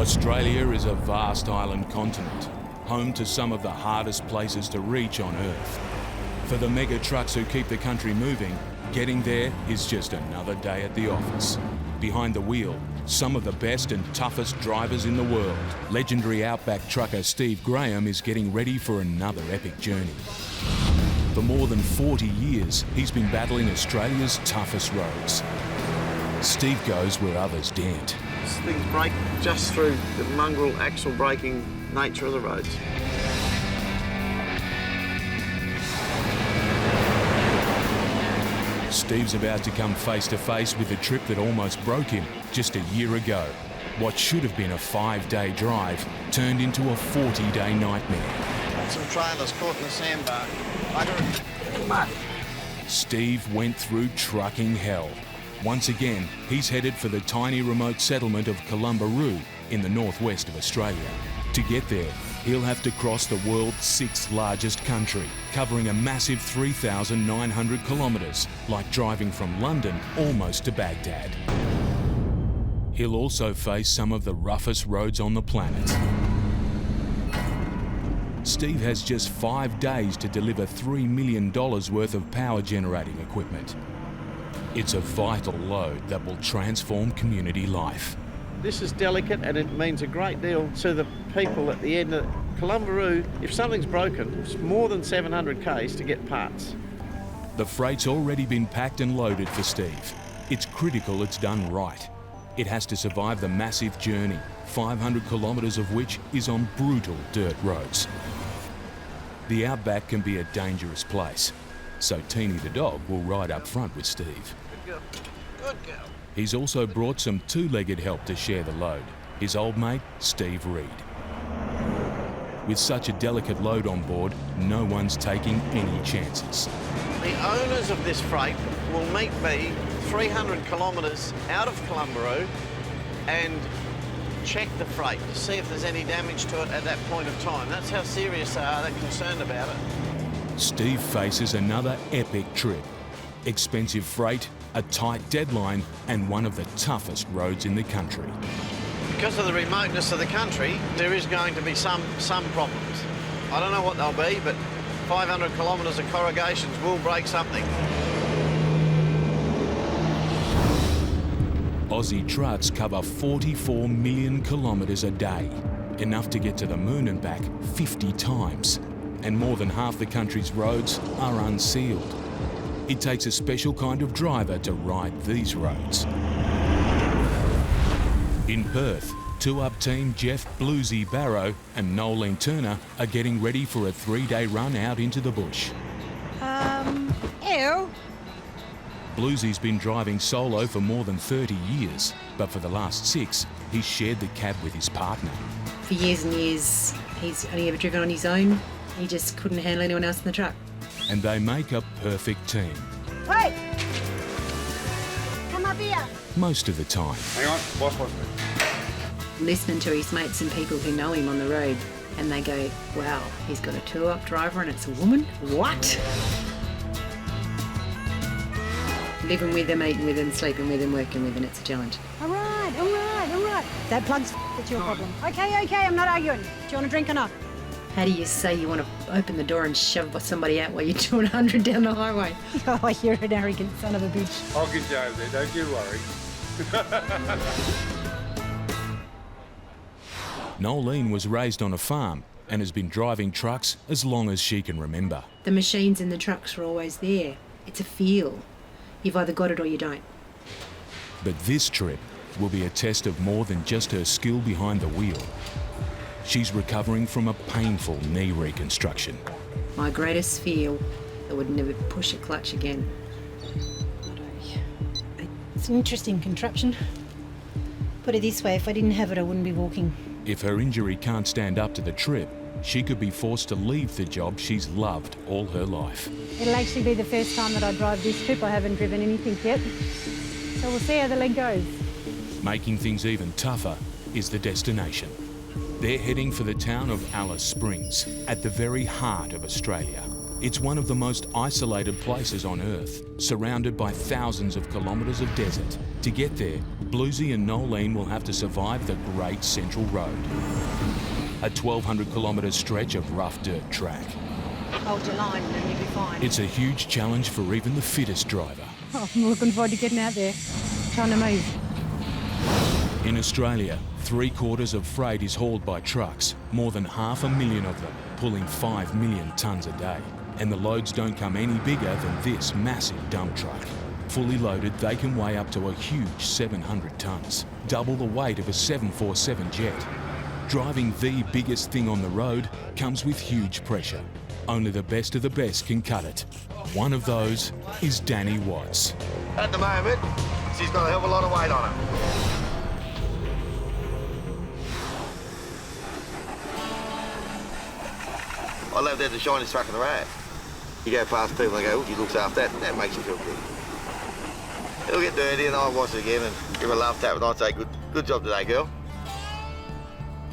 Australia is a vast island continent, home to some of the hardest places to reach on Earth. For the mega trucks who keep the country moving, getting there is just another day at the office. Behind the wheel, some of the best and toughest drivers in the world. Legendary Outback Trucker Steve Grahame is getting ready for another epic journey. For more than 40 years, he's been battling Australia's toughest roads. Steve goes where others daren't. Things break just through the mongrel axle braking nature of the roads. Steve's about to come face to face with the trip that almost broke him just a year ago. What should have been a 5-day drive turned into a 40-day nightmare. Some trailers caught in the sandbar. Come on. Steve went through trucking hell. Once again, he's headed for the tiny remote settlement of Columbaroo in the northwest of Australia. To get there, he'll have to cross the world's 6th largest country, covering a massive 3,900 kilometres, like driving from London almost to Baghdad. He'll also face some of the roughest roads on the planet. Steve has just 5 days to deliver $3 million worth of power generating equipment. It's a vital load that will transform community life. This is delicate and it means a great deal to the people at the end of Columbaroo. If something's broken, it's more than 700 k's to get parts. The freight's already been packed and loaded for Steve. It's critical it's done right. It has to survive the massive journey, 500 kilometres of which is on brutal dirt roads. The Outback can be a dangerous place, so Teeny the dog will ride up front with Steve. Good girl. Good girl. He's also brought some two-legged help to share the load, his old mate, Steve Reed. With such a delicate load on board, no one's taking any chances. The owners of this freight will meet me 300 kilometres out of Columbaroo and check the freight to see if there's any damage to it at that point of time. That's how serious they are, they're concerned about it. Steve faces another epic trip. Expensive freight, a tight deadline, and one of the toughest roads in the country. Because of the remoteness of the country, there is going to be some problems. I don't know what they'll be, but 500 kilometres of corrugations will break something. Aussie trucks cover 44 million kilometres a day, enough to get to the moon and back 50 times. And more than half the country's roads are unsealed. It takes a special kind of driver to ride these roads. In Perth, two-up team Jeff Bluesy Barrow and Nolene Turner are getting ready for a 3-day run out into the bush. Ew. Bluesy's been driving solo for more than 30 years, but for the last 6, he's shared the cab with his partner. For years and years, he's only ever driven on his own. He just couldn't handle anyone else in the truck. And they make a perfect team. Hey! Come up here. Most of the time. Hang on, boss. Listening to his mates and people who know him on the road, and they go, wow, he's got a two-up driver and it's a woman? What? Living with him, eating with him, sleeping with him, working with him, it's a challenge. All right. That plug's it's your problem. Okay, I'm not arguing. Do you want a drink or not? How do you say you want to open the door and shove somebody out while you're doing 100 down the highway? Oh, you're an arrogant son of a bitch. I'll get you over there, don't you worry. Nolene was raised on a farm and has been driving trucks as long as she can remember. The machines in the trucks are always there. It's a feel. You've either got it or you don't. But this trip will be a test of more than just her skill behind the wheel. She's recovering from a painful knee reconstruction. My greatest fear, I would never push a clutch again. It's an interesting contraption. Put it this way, if I didn't have it, I wouldn't be walking. If her injury can't stand up to the trip, she could be forced to leave the job she's loved all her life. It'll actually be the first time that I drive this trip. I haven't driven anything yet. So we'll see how the leg goes. Making things even tougher is the destination. They're heading for the town of Alice Springs, at the very heart of Australia. It's one of the most isolated places on Earth, surrounded by thousands of kilometres of desert. To get there, Bluesy and Nolene will have to survive the Great Central Road, a 1,200 kilometre stretch of rough dirt track. Hold your line and then you'll be fine. It's a huge challenge for even the fittest driver. Oh, I'm looking forward to getting out there, trying to move. In Australia, 3/4 of freight is hauled by trucks, more than 500,000 of them, pulling 5 million tonnes a day. And the loads don't come any bigger than this massive dump truck. Fully loaded, they can weigh up to a huge 700 tonnes, double the weight of a 747 jet. Driving the biggest thing on the road comes with huge pressure. Only the best of the best can cut it. One of those is Danny Watts. At the moment, she's got a hell of a lot of weight on her. I love that the shiniest truck in the road. You go past people and go, oh, he looks after that, and that makes you feel good. It'll get dirty and I'll wash it again and give a love tap and I'd say, good job today, girl.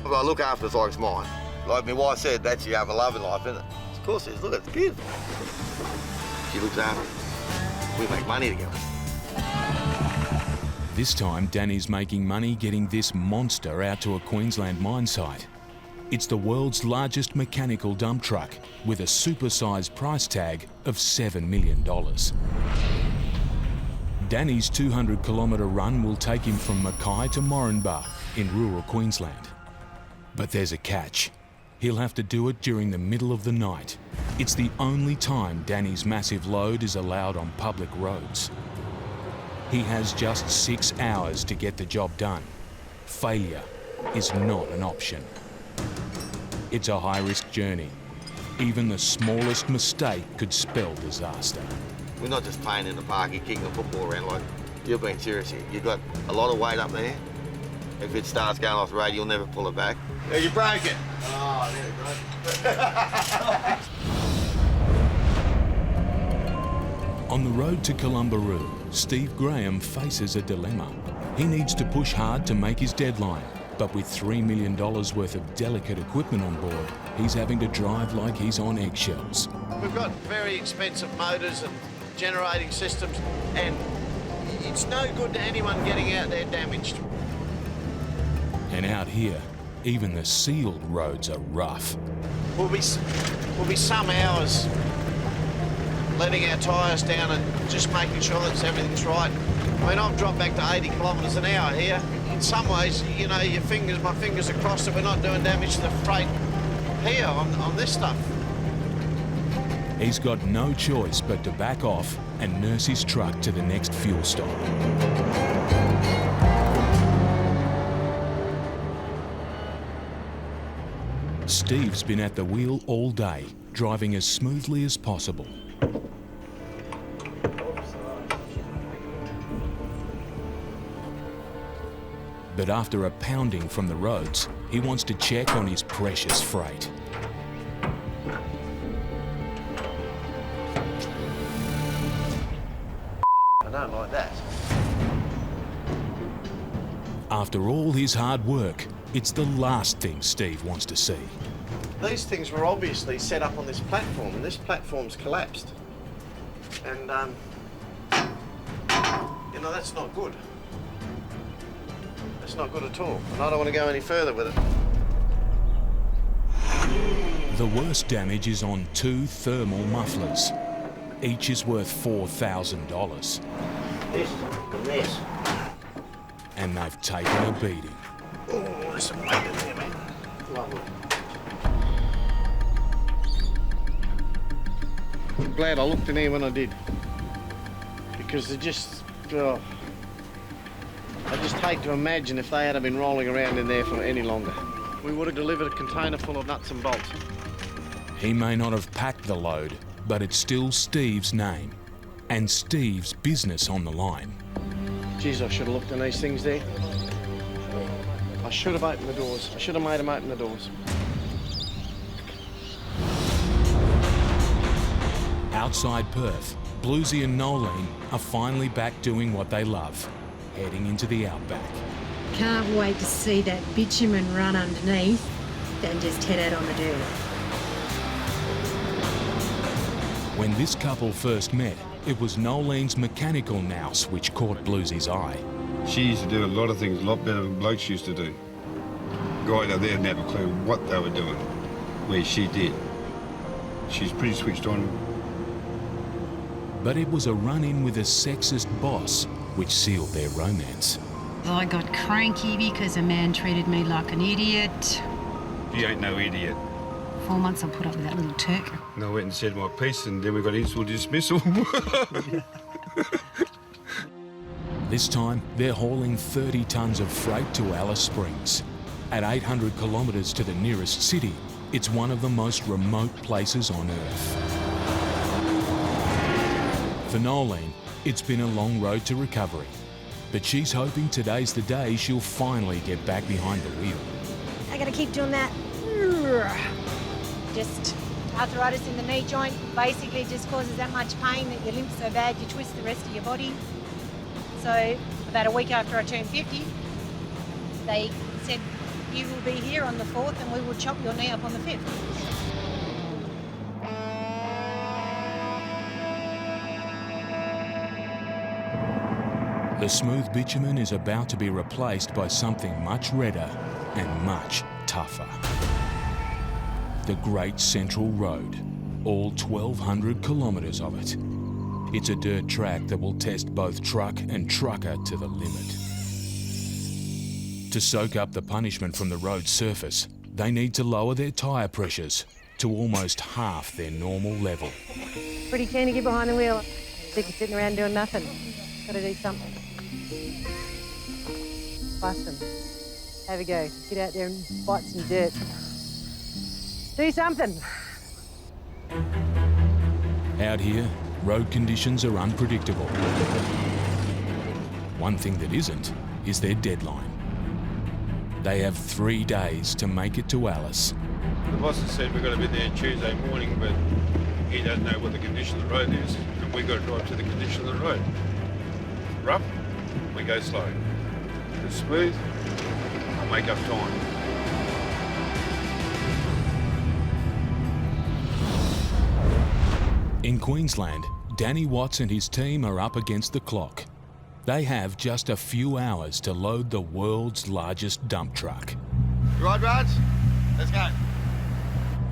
But I look after it like it's mine. Like my wife said, that's you have a love in life, isn't it? Of course it is. Look, it's beautiful. She looks after it. We make money together. This time, Danny's making money getting this monster out to a Queensland mine site. It's the world's largest mechanical dump truck with a supersized price tag of $7 million. Danny's 200 kilometre run will take him from Mackay to Moranbah in rural Queensland. But there's a catch. He'll have to do it during the middle of the night. It's the only time Danny's massive load is allowed on public roads. He has just 6 hours to get the job done. Failure is not an option. It's a high-risk journey. Even the smallest mistake could spell disaster. We're not just playing in the park and kicking the football around like, you're being serious here. You've got a lot of weight up there. If it starts going off the road, you'll never pull it back. Yeah, you broke it. Oh, nearly broke it. On the road to Columbaroo, Steve Grahame faces a dilemma. He needs to push hard to make his deadline, but with $3 million worth of delicate equipment on board, he's having to drive like he's on eggshells. We've got very expensive motors and generating systems, and it's no good to anyone getting out there damaged. And out here, even the sealed roads are rough. We'll be some hours letting our tyres down and just making sure that everything's right. I mean, I've dropped back to 80 kilometres an hour here. In some ways, you know, my fingers are crossed that we're not doing damage to the freight here on this stuff. He's got no choice but to back off and nurse his truck to the next fuel stop. Steve's been at the wheel all day, driving as smoothly as possible. But after a pounding from the roads, he wants to check on his precious freight. I don't like that. After all his hard work, it's the last thing Steve wants to see. These things were obviously set up on this platform, and this platform's collapsed. And, you know, that's not good. That's not good at all, and I don't want to go any further with it. The worst damage is on 2 thermal mufflers. Each is worth $4,000. This and this. And they've taken a beating. Oh, there's some weight in there, man. Lovely. I'm glad I looked in here when I did, because they're just, I just hate to imagine if they had been rolling around in there for any longer. We would have delivered a container full of nuts and bolts. He may not have packed the load, but it's still Steve's name and Steve's business on the line. Geez, I should have looked in these things there. I should have opened the doors. I should have made them open the doors. Outside Perth, Bluesy and Nolene are finally back doing what they love, heading into the outback. Can't wait to see that bitumen run underneath, then just head out on the dirt. When this couple first met, it was Nolene's mechanical nous which caught Bluesy's eye. She used to do a lot of things a lot better than blokes used to do. Guys out there didn't have a clue what they were doing, where she did. She's pretty switched on. But it was a run-in with a sexist boss which sealed their romance. I got cranky because a man treated me like an idiot. You ain't no idiot. 4 months I put up with that little Turk. And I went and said my piece, and then we got instant dismissal. This time, they're hauling 30 tonnes of freight to Alice Springs. At 800 kilometres to the nearest city, it's one of the most remote places on Earth. For Nolene, it's been a long road to recovery, but she's hoping today's the day she'll finally get back behind the wheel. I gotta keep doing that. Just arthritis in the knee joint basically just causes that much pain that you limp so bad you twist the rest of your body. So about a week after I turned 50, they said, you will be here on the 4th and we will chop your knee up on the 5th. The smooth bitumen is about to be replaced by something much redder and much tougher. The Great Central Road, all 1,200 kilometres of it. It's a dirt track that will test both truck and trucker to the limit. To soak up the punishment from the road's surface, they need to lower their tyre pressures to almost half their normal level. Pretty keen to get behind the wheel. Sick of sitting around doing nothing. Gotta do something. Bust them. Have a go. Get out there and bite some dirt. Do something. Out here, road conditions are unpredictable. One thing that isn't is their deadline. They have 3 days to make it to Alice. The boss has said we've got to be there Tuesday morning, but he doesn't know what the condition of the road is, and we've got to drive to the condition of the road. Rough, we go slow. If it's smooth, I'll make up time. In Queensland, Danny Watts and his team are up against the clock. They have just a few hours to load the world's largest dump truck. You right, Raj? Let's go.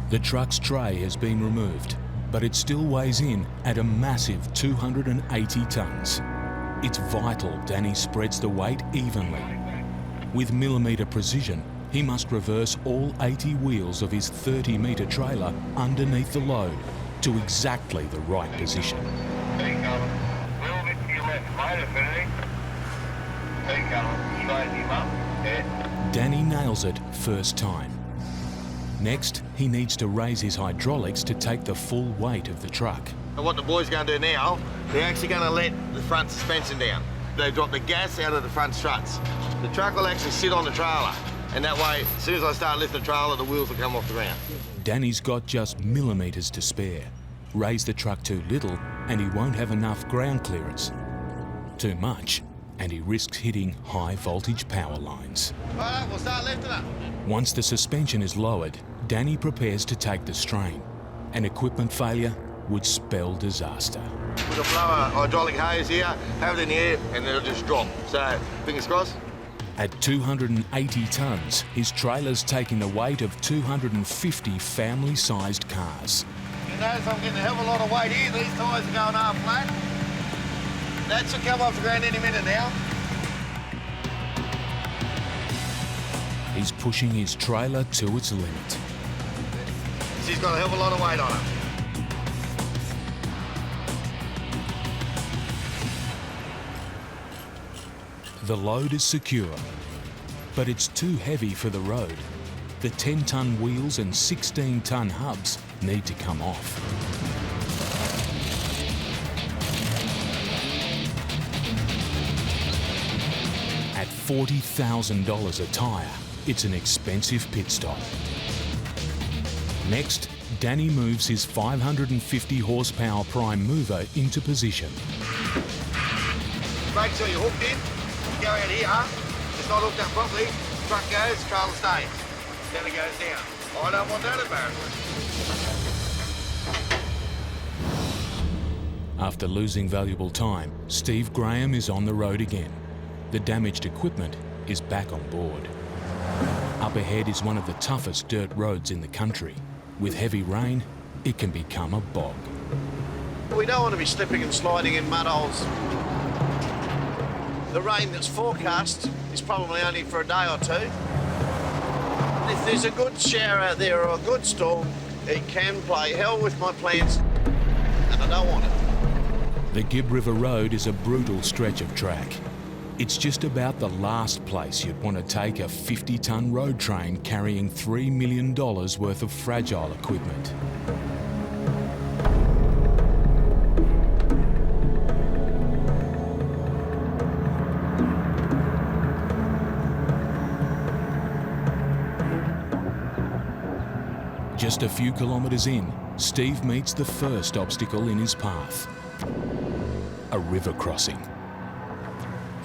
The truck's tray has been removed, but it still weighs in at a massive 280 tonnes. It's vital Danny spreads the weight evenly. With millimetre precision, he must reverse all 80 wheels of his 30-metre trailer underneath the load to exactly the right position. Keep going. Little bit to your left, mate, if anything. Keep going. Straighten him up. Yeah. Danny nails it first time. Next, he needs to raise his hydraulics to take the full weight of the truck. And what the boys are going to do now, they're actually going to let the front suspension down. They drop the gas out of the front struts. The truck will actually sit on the trailer, and that way, as soon as I start lifting the trailer, the wheels will come off the ground. Danny's got just millimetres to spare. Raise the truck too little and he won't have enough ground clearance. Too much and he risks hitting high voltage power lines. Right, we'll start lifting up. Once the suspension is lowered, Danny prepares to take the strain. An equipment failure would spell disaster. We'll blow a hydraulic hose here, have it in the air, and then it'll just drop. So, fingers crossed. At 280 tonnes, his trailer's taking the weight of 250 family-sized cars. You notice I'm getting a hell of a lot of weight here. These tyres are going half flat. That should come off the ground any minute now. He's pushing his trailer to its limit. She's got a hell of a lot of weight on her. The load is secure, but it's too heavy for the road. The 10-tonne wheels and 16-tonne hubs need to come off. At $40,000 a tyre, it's an expensive pit stop. Next, Danny moves his 550 horsepower prime mover into position. Make sure you're hooked in. You go out here, it's not hooked up properly. Truck goes, trailer stays. Then it goes down. I don't want that embarrassment. After losing valuable time, Steve Grahame is on the road again. The damaged equipment is back on board. Up ahead is one of the toughest dirt roads in the country. With heavy rain, it can become a bog. We don't want to be slipping and sliding in mud holes. The rain that's forecast is probably only for a day or two. If there's a good shower out there or a good storm, it can play hell with my plans, and I don't want it. The Gibb River Road is a brutal stretch of track. It's just about the last place you'd want to take a 50-ton road train carrying $3 million worth of fragile equipment. Just a few kilometres in, Steve meets the first obstacle in his path. A river crossing.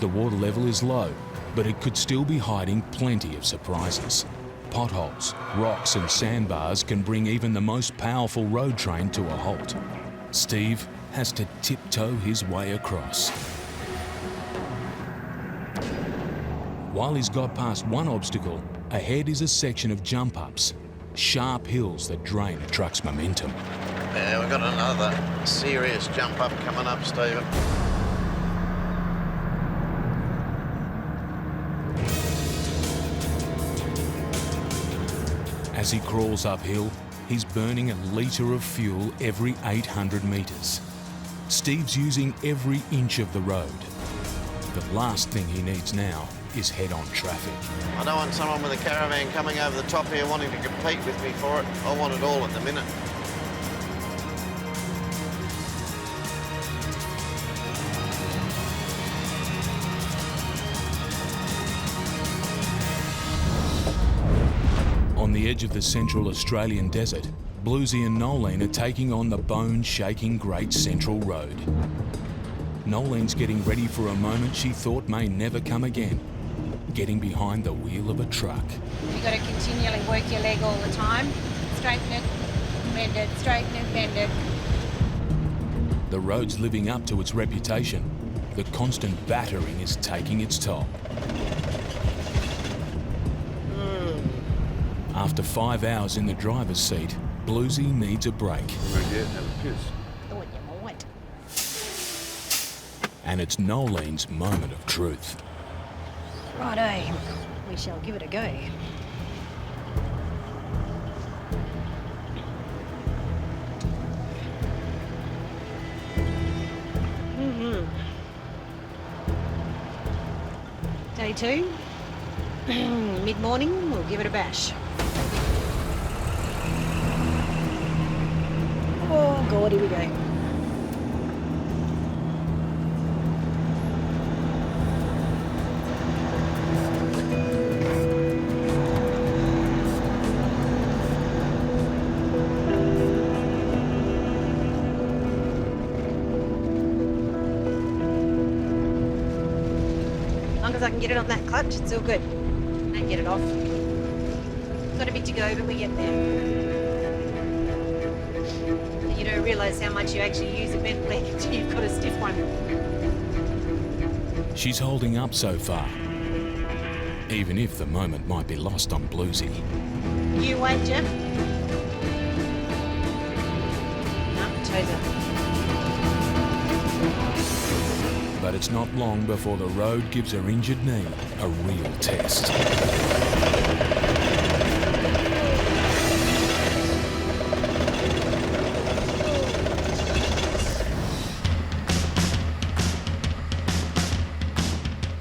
The water level is low, but it could still be hiding plenty of surprises. Potholes, rocks and sandbars can bring even the most powerful road train to a halt. Steve has to tiptoe his way across. While he's got past one obstacle, ahead is a section of jump-ups. Sharp hills that drain a truck's momentum. Yeah, we've got another serious jump up coming up, Stephen. As he crawls uphill, he's burning a litre of fuel every 800 metres. Steve's using every inch of the road. The last thing he needs now is head-on traffic. I don't want someone with a caravan coming over the top here wanting to compete with me for it. I want it all at the minute. On the edge of the central Australian desert, Bluesy and Nolene are taking on the bone-shaking Great Central Road. Nolene's getting ready for a moment she thought may never come again. Getting behind the wheel of a truck. You've got to continually work your leg all the time. Straighten it, bend it, straighten it, bend it. The road's living up to its reputation. The constant battering is taking its toll. After 5 hours in the driver's seat, Bluesy needs a break. Oh, you might. And it's Nolene's moment of truth. Righto, we shall give it a go. Day 2, mid-morning, we'll give it a bash. Oh God, here we go. As long as I can get it on that clutch, it's all good. And get it off. Got a bit to go, but we get there. You don't realise how much you actually use a bent leg until you've got a stiff one. She's holding up so far, even if the moment might be lost on Bluesy. You wait, Jeff. No, toes up. But it's not long before the road gives her injured knee a real test.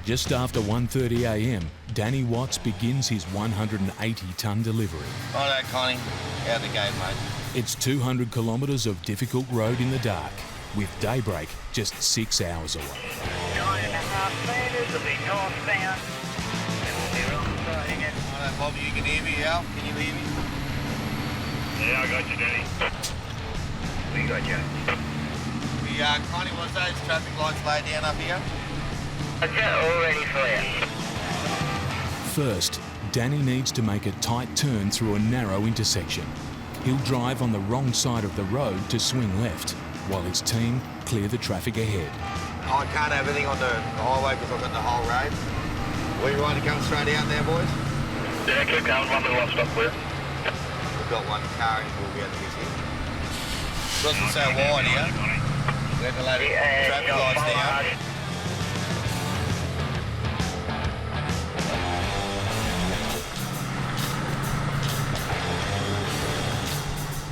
Just after 1:30 a.m, Danny Watts begins his 180-ton delivery. Righto, Connie. Out the gate, mate. It's 200 kilometres of difficult road in the dark, with daybreak just 6 hours away. 9.5 metres will be northbound, and we'll be wrong side again. Righto, Bobby, you can hear me, Al? Can you hear me? Yeah, I got you, Danny. We got you. Connie, what's those traffic lights laid down up here? Okay, all ready for you. First, Danny needs to make a tight turn through a narrow intersection. He'll drive on the wrong side of the road to swing left. while his team clear the traffic ahead. I can't have anything on the highway because I've got the whole road. We want to come straight out there, boys? Yeah, keep going, one little stop clear. We've got one car and we'll be able to fix it. Because it's so wide here, we have to lay the traffic lights down.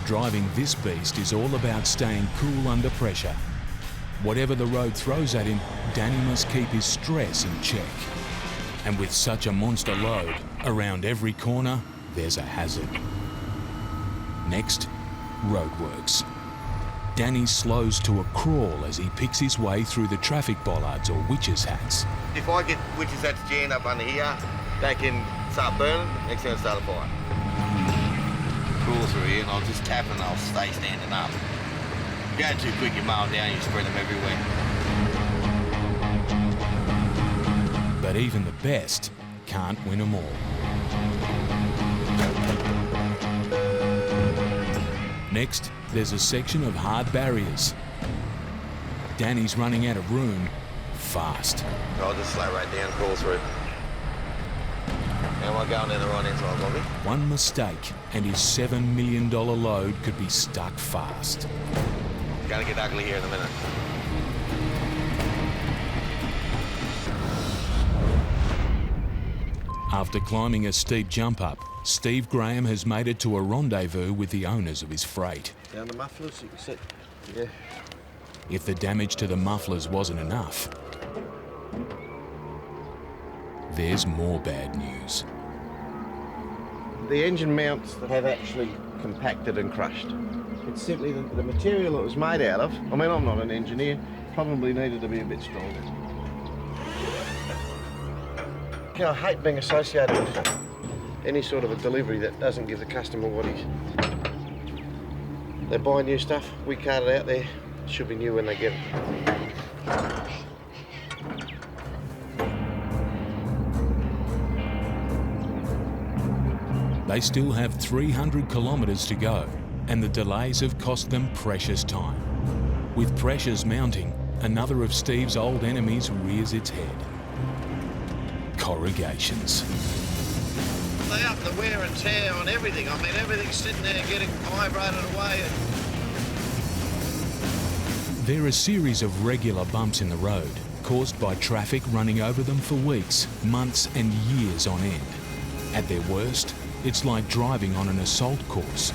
Driving this beast is all about staying cool under pressure. Whatever the road throws at him, Danny must keep his stress in check. And with such a monster load, around every corner, there's a hazard. Next, roadworks. Danny slows to a crawl as he picks his way through the traffic bollards or witches' hats. If I get witches hats jammed up under here, they can start burning, next thing I'll start a fire. Crawl through here and I'll just tap and I'll stay standing up. Going too quick, you mow them down, you spread them everywhere. But even the best can't win them all. Next, there's a section of hard barriers. Danny's running out of room fast. I'll just slow right down, crawl through. Am I going down the right hand side, Bobby? One mistake and his $7 million load could be stuck fast. It's gonna get ugly here in a minute. After climbing a steep jump up, Steve Grahame has made it to a rendezvous with the owners of his freight. Down the mufflers, you can see. Yeah. If the damage to the mufflers wasn't enough, there's more bad news. The engine mounts have actually compacted and crushed. It's simply the material it was made out of. I mean, I'm not an engineer, probably needed to be a bit stronger. You know, I hate being associated with any sort of a delivery that doesn't give the customer what he's... They buy new stuff, we cart it out there, it should be new when they get it. They still have 300 kilometres to go, and the delays have cost them precious time. With pressures mounting, another of Steve's old enemies rears its head. Corrugations. They up the wear and tear on everything. I mean, everything's sitting there getting vibrated away. They're a series of regular bumps in the road, caused by traffic running over them for weeks, months and years on end. At their worst, it's like driving on an assault course.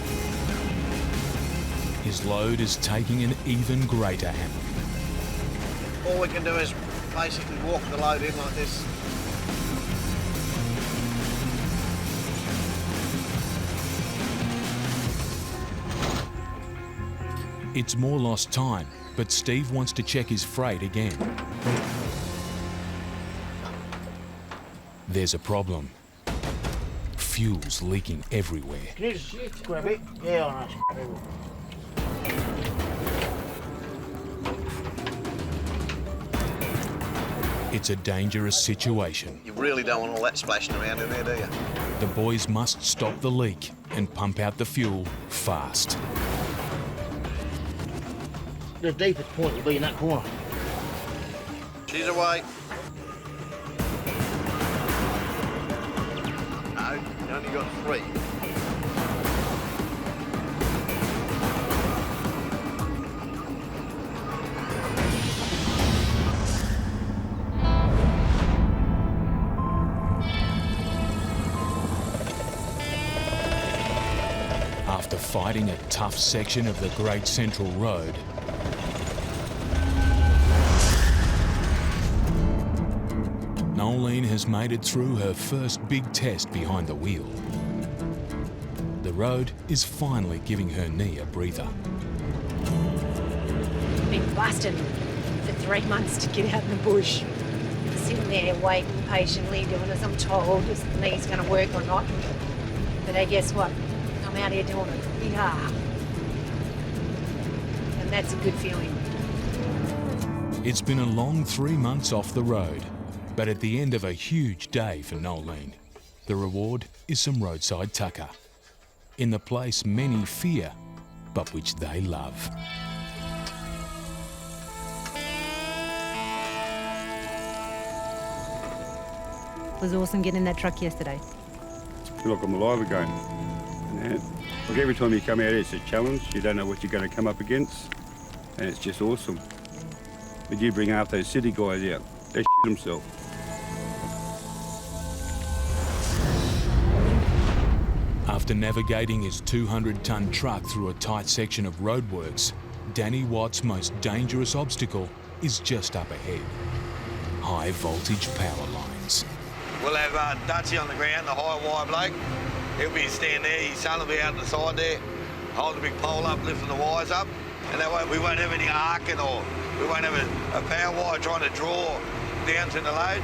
His load is taking an even greater hammer. All we can do is basically walk the load in like this. It's more lost time, but Steve wants to check his freight again. There's a problem. Fuel's leaking everywhere. Can you just grab it? Yeah, I know. It's a dangerous situation. You really don't want all that splashing around in there, do you? The boys must stop the leak and pump out the fuel fast. The deepest point will be in that corner. She's away. No, you only got 3. After fighting a tough section of the Great Central Road, Nolene has made it through her first big test behind the wheel. The road is finally giving her knee a breather. Been busting for 3 months to get out in the bush. Sitting there waiting patiently, doing as I'm told, is the knee's going to work or not. But hey, guess what? I'm out here doing it. Yeah. And that's a good feeling. It's been a long 3 months off the road, but at the end of a huge day for Nolene, the reward is some roadside tucker. In the place many fear, but which they love. It was awesome getting in that truck yesterday. I feel like I'm alive again. Yeah. Like every time you come out, it's a challenge. You don't know what you're going to come up against, and it's just awesome. But you bring half those city guys out, they shit themselves. After navigating his 200-ton truck through a tight section of roadworks, Danny Watt's most dangerous obstacle is just up ahead. High voltage power lines. We'll have Dutchie on the ground, the high wire bloke. He'll be standing there, his son will be out on the side there, holding a big pole up, lifting the wires up. And that way we won't have any arcing or we won't have a power wire trying to draw down to the load.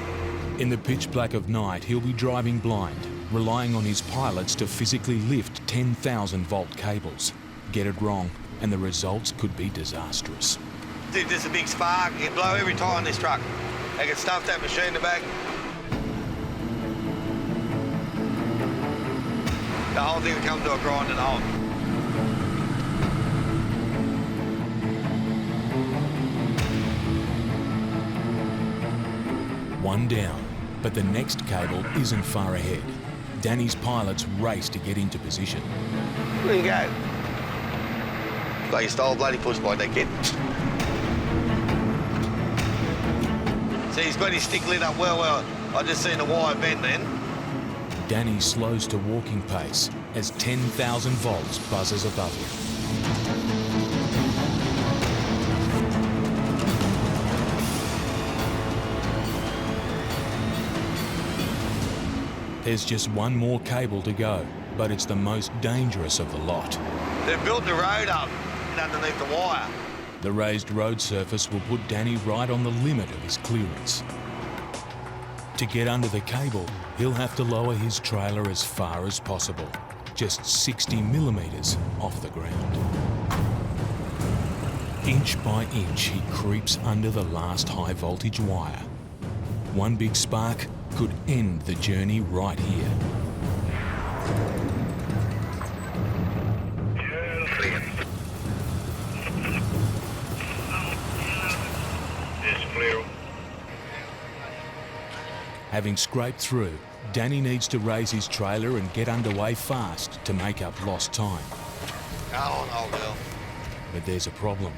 In the pitch black of night, he'll be driving blind, relying on his pilots to physically lift 10,000 volt cables. Get it wrong, and the results could be disastrous. Dude, there's a big spark. It'll blow every tire on this truck. They can stuff that machine in the back. The whole thing will come to a grinding halt. One down, but the next cable isn't far ahead. Danny's pilots race to get into position. Where you go? Like you stole a bloody push bike, that kid. See, he's got his stick lit up well. I just seen the wire bend then. Danny slows to walking pace as 10,000 volts buzzes above him. There's just one more cable to go, but it's the most dangerous of the lot. They've built the road up underneath the wire. The raised road surface will put Danny right on the limit of his clearance. To get under the cable, he'll have to lower his trailer as far as possible, just 60 millimetres off the ground. Inch by inch, he creeps under the last high voltage wire. One big spark could end the journey right here. Having scraped through, Danny needs to raise his trailer and get underway fast to make up lost time. Go on, old girl. But there's a problem.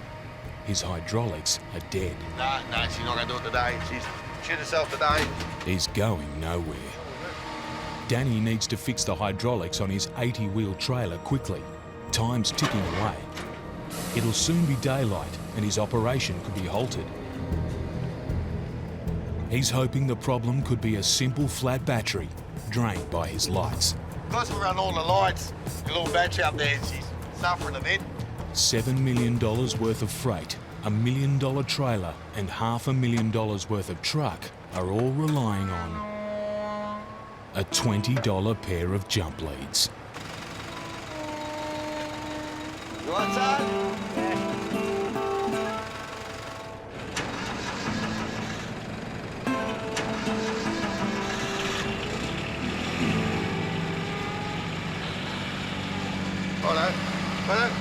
His hydraulics are dead. No, she's not going to do it today. She's shit herself today. He's going nowhere. Danny needs to fix the hydraulics on his 80-wheel trailer quickly. Time's ticking away. It'll soon be daylight and his operation could be halted. He's hoping the problem could be a simple flat battery drained by his lights. Because we run all the lights, the little battery up there, she's suffering a bit. $7 million worth of freight, $1 million trailer and $500,000 worth of truck are all relying on a $20 pair of jump leads. You want some?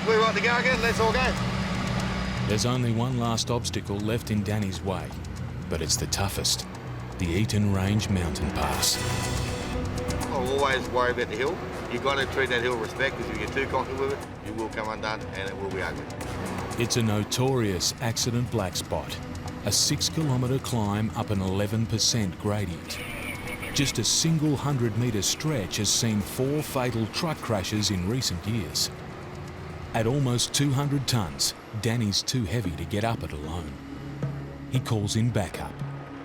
We want to go again, let's all go. There's only one last obstacle left in Danny's way, but it's the toughest, the Eaton Range Mountain Pass. I'll always worry about the hill. You've got to treat that hill with respect, because if you get too cocky with it, you will come undone and it will be ugly. It's a notorious accident black spot, a 6-kilometre climb up an 11% gradient. Just a single 100-metre stretch has seen 4 fatal truck crashes in recent years. At almost 200 tonnes, Danny's too heavy to get up it alone. He calls in backup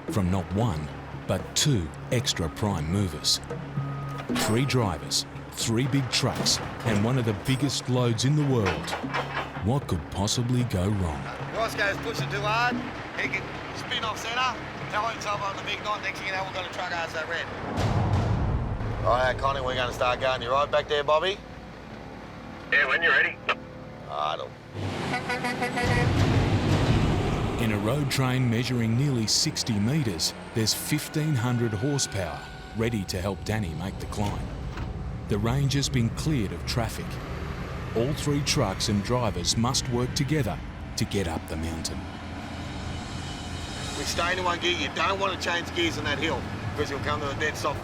from not one, but 2 extra prime movers. 3 drivers, 3 big trucks, and one of the biggest loads in the world. What could possibly go wrong? Roscoe's pushing too hard. He can spin off centre. Tell himself on the big night. Next thing you know, we're going to truck ours that red. All right, Connie, we're going to start going. You right back there, Bobby? Yeah, when you're ready. Idle. In a road train measuring nearly 60 metres, there's 1,500 horsepower ready to help Danny make the climb. The range has been cleared of traffic. All 3 trucks and drivers must work together to get up the mountain. We stay in one gear. You don't want to change gears on that hill. because you'll come to a dead stop.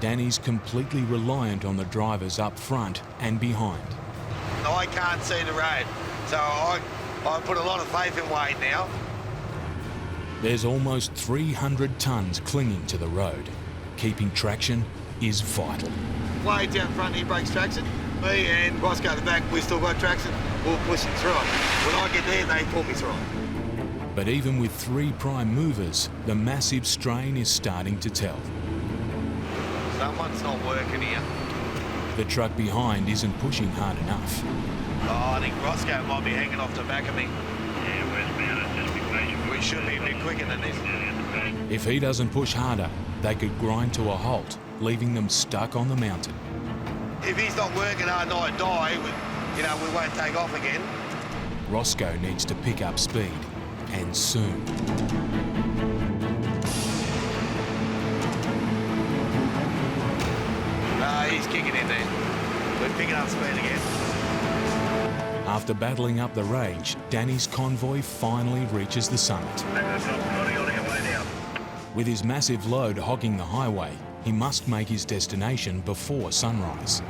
Danny's completely reliant on the drivers up front and behind. I can't see the road, so I put a lot of faith in Wade now. There's almost 300 tonnes clinging to the road. Keeping traction is vital. Wade down front, he breaks traction. Me and Roscoe at the back, we still got traction. We'll push it through it. When I get there, they pull me through it. But even with 3 prime movers, the massive strain is starting to tell. Someone's not working here. The truck behind isn't pushing hard enough. Oh, I think Roscoe might be hanging off the back of me. Yeah, westbound, just be patient. We should be a bit quicker than this. If he doesn't push harder, they could grind to a halt, leaving them stuck on the mountain. If he's not working hard and I die, we won't take off again. Roscoe needs to pick up speed, and soon. He's kicking in there. We're picking up speed again. After battling up the range, Danny's convoy finally reaches the summit. With his massive load hogging the highway, he must make his destination before sunrise.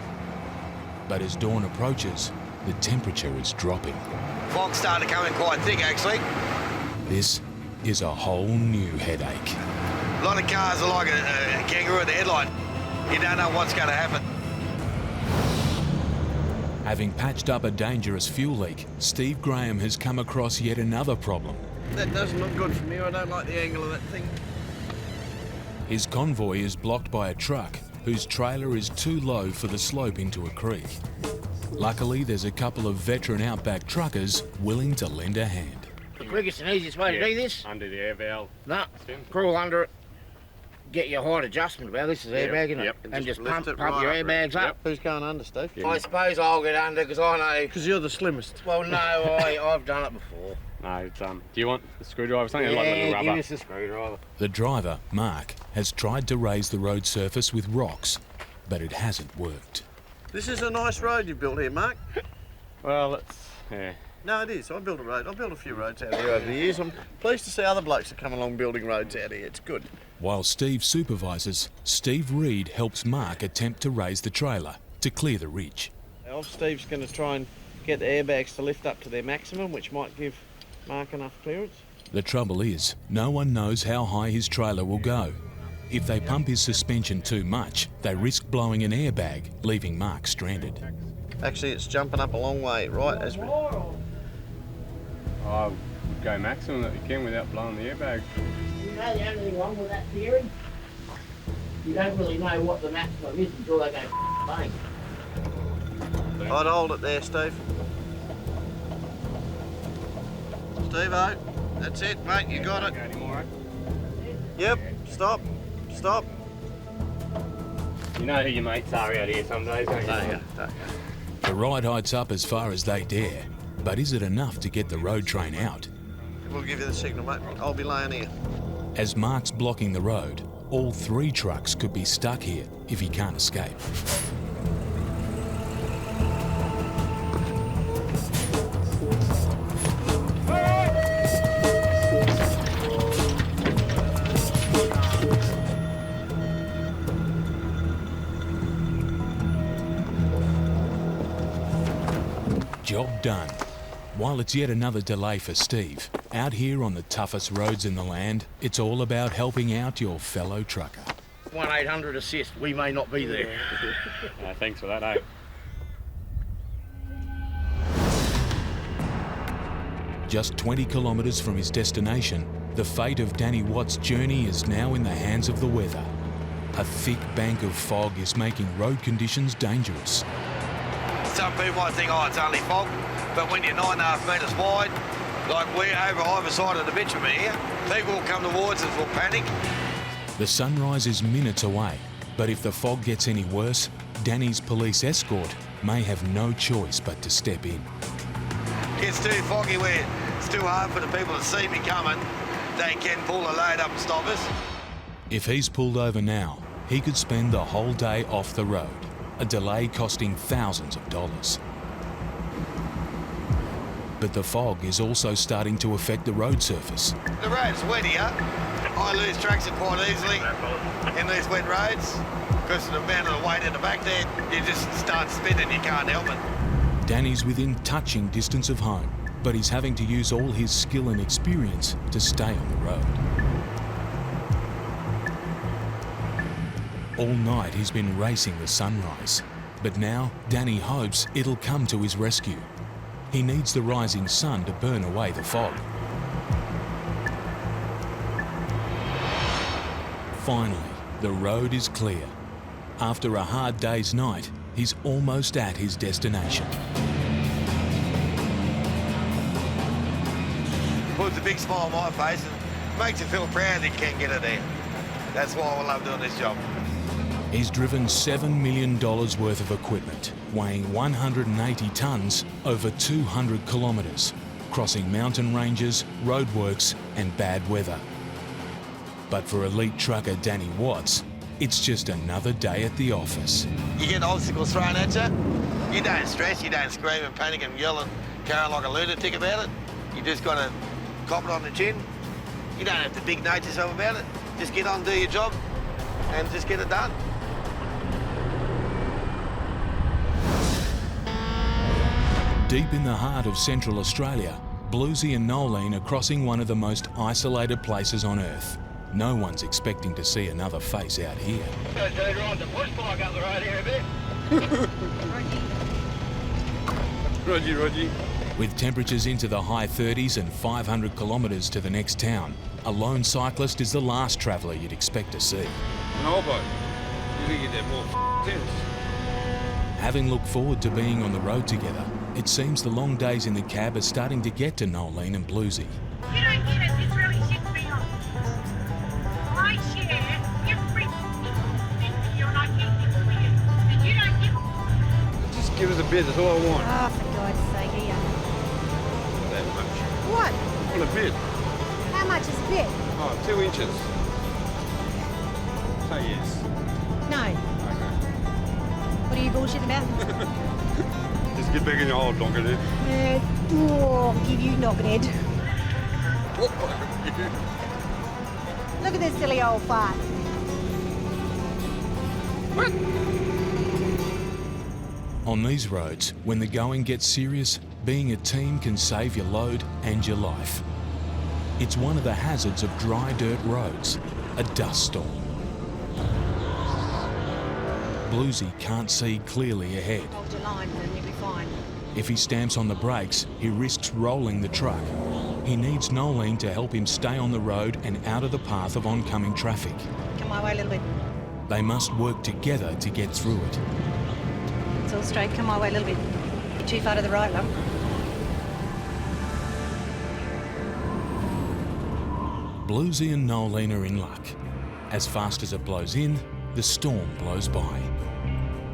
But as dawn approaches, the temperature is dropping. Fog's starting to come in quite thick, actually. This is a whole new headache. A lot of cars are like a kangaroo at the headlight. You don't know what's going to happen. Having patched up a dangerous fuel leak, Steve Grahame has come across yet another problem. That doesn't look good from here. I don't like the angle of that thing. His convoy is blocked by a truck whose trailer is too low for the slope into a creek. Luckily, there's a couple of veteran Outback truckers willing to lend a hand. The quickest and easiest way to do this? Under the air valve. No, crawl under it. Get your height adjustment valve. This is airbag, isn't it? Yep. And just lift pump it your right airbags up. Who's going under, Steve? I suppose I'll get under because I know. Because you're the slimmest. Well, no, I've done it before. No, it's do you want the screwdriver or something? Yeah, Like a little rubber. give us a screwdriver. The driver, Mark, has tried to raise the road surface with rocks, but it hasn't worked. This is a nice road you built here, Mark. Well, yeah. No, it is. I built a road. I've built a few roads out here over the years. I'm pleased to see other blokes that come along building roads out here. It's good. While Steve supervises, Steve Reed helps Mark attempt to raise the trailer to clear the ridge. Now, Steve's going to try and get the airbags to lift up to their maximum, which might give Mark enough clearance. The trouble is, no one knows how high his trailer will go. If they pump his suspension too much, they risk blowing an airbag, leaving Mark stranded. Actually, it's jumping up a long way, right? As we... I would go maximum that you can without blowing the airbag. You know the only thing wrong with that theory? You don't really know what the maximum is until they go bang. I'd hold it there, Steve. Steve-o, that's it, mate, you got it. Yep, stop, stop. You know who your mates are out here some days, don't you? Don't go. The ride heights up as far as they dare, but is it enough to get the road train out? We'll give you the signal, mate. I'll be laying here. As Mark's blocking the road, all 3 trucks could be stuck here if he can't escape. Job done. While it's yet another delay for Steve, out here on the toughest roads in the land, it's all about helping out your fellow trucker. 1-800 assist, we may not be there. Thanks for that, eh? Just 20 kilometres from his destination, the fate of Danny Watt's journey is now in the hands of the weather. A thick bank of fog is making road conditions dangerous. Some people might think, oh, it's only fog, but when you're 9.5 metres wide, like we're over either side of the bitumen here, people will come towards us, will panic. The sunrise is minutes away, but if the fog gets any worse, Danny's police escort may have no choice but to step in. It's too foggy where it's too hard for the people to see me coming. They can pull a load up and stop us. If he's pulled over now, he could spend the whole day off the road, a delay costing thousands of dollars. But the fog is also starting to affect the road surface. The road's wet here. I lose traction quite easily in these wet roads because of the amount of the weight in the back there. You just start spinning, you can't help it. Danny's within touching distance of home, but he's having to use all his skill and experience to stay on the road. All night he's been racing the sunrise, but now Danny hopes it'll come to his rescue. He needs the rising sun to burn away the fog. Finally, the road is clear. After a hard day's night, he's almost at his destination. Puts a big smile on my face and makes you feel proud that you can get it there. That's why I love doing this job. He's driven $7 million worth of equipment, weighing 180 tonnes over 200 kilometres, crossing mountain ranges, roadworks and bad weather. But for elite trucker Danny Watts, it's just another day at the office. You get obstacles thrown at you, you don't stress, you don't scream and panic and yell and carry on like a lunatic about it. You just got to cop it on the chin. You don't have to big note yourself about it. Just get on, do your job and just get it done. Deep in the heart of Central Australia, Bluesy and Nolene are crossing one of the most isolated places on Earth. No one's expecting to see another face out here. Go turn around the bush park up the road here a bit. Roger. With temperatures into the high 30s and 500 kilometres to the next town, a lone cyclist is the last traveller you'd expect to see. No, but you can get that more sense. Having looked forward to being on the road together, it seems the long days in the cab are starting to get to Nolene and Bluesy. You don't get it, this really shits me off. I share everything with you and I keep things for you. And you don't give Just give us a bit, that's all I want. Oh, for God's sake, here. That much. What? On a bit. How much is a bit? Oh, 2 inches. Say yes. No. Okay. What are you bullshitting about? Just get back in your hole, donkey head. I'll give you knockerhead. Look at this silly old fart. On these roads, when the going gets serious, being a team can save your load and your life. It's one of the hazards of dry dirt roads, a dust storm. Bluesy can't see clearly ahead. Hold your line and you'll be fine. If he stamps on the brakes, he risks rolling the truck. He needs Nolene to help him stay on the road and out of the path of oncoming traffic. Come my way a little bit. They must work together to get through it. It's all straight. Come my way a little bit. You're too far to the right, love. Bluesy and Nolene are in luck. As fast as it blows in, the storm blows by.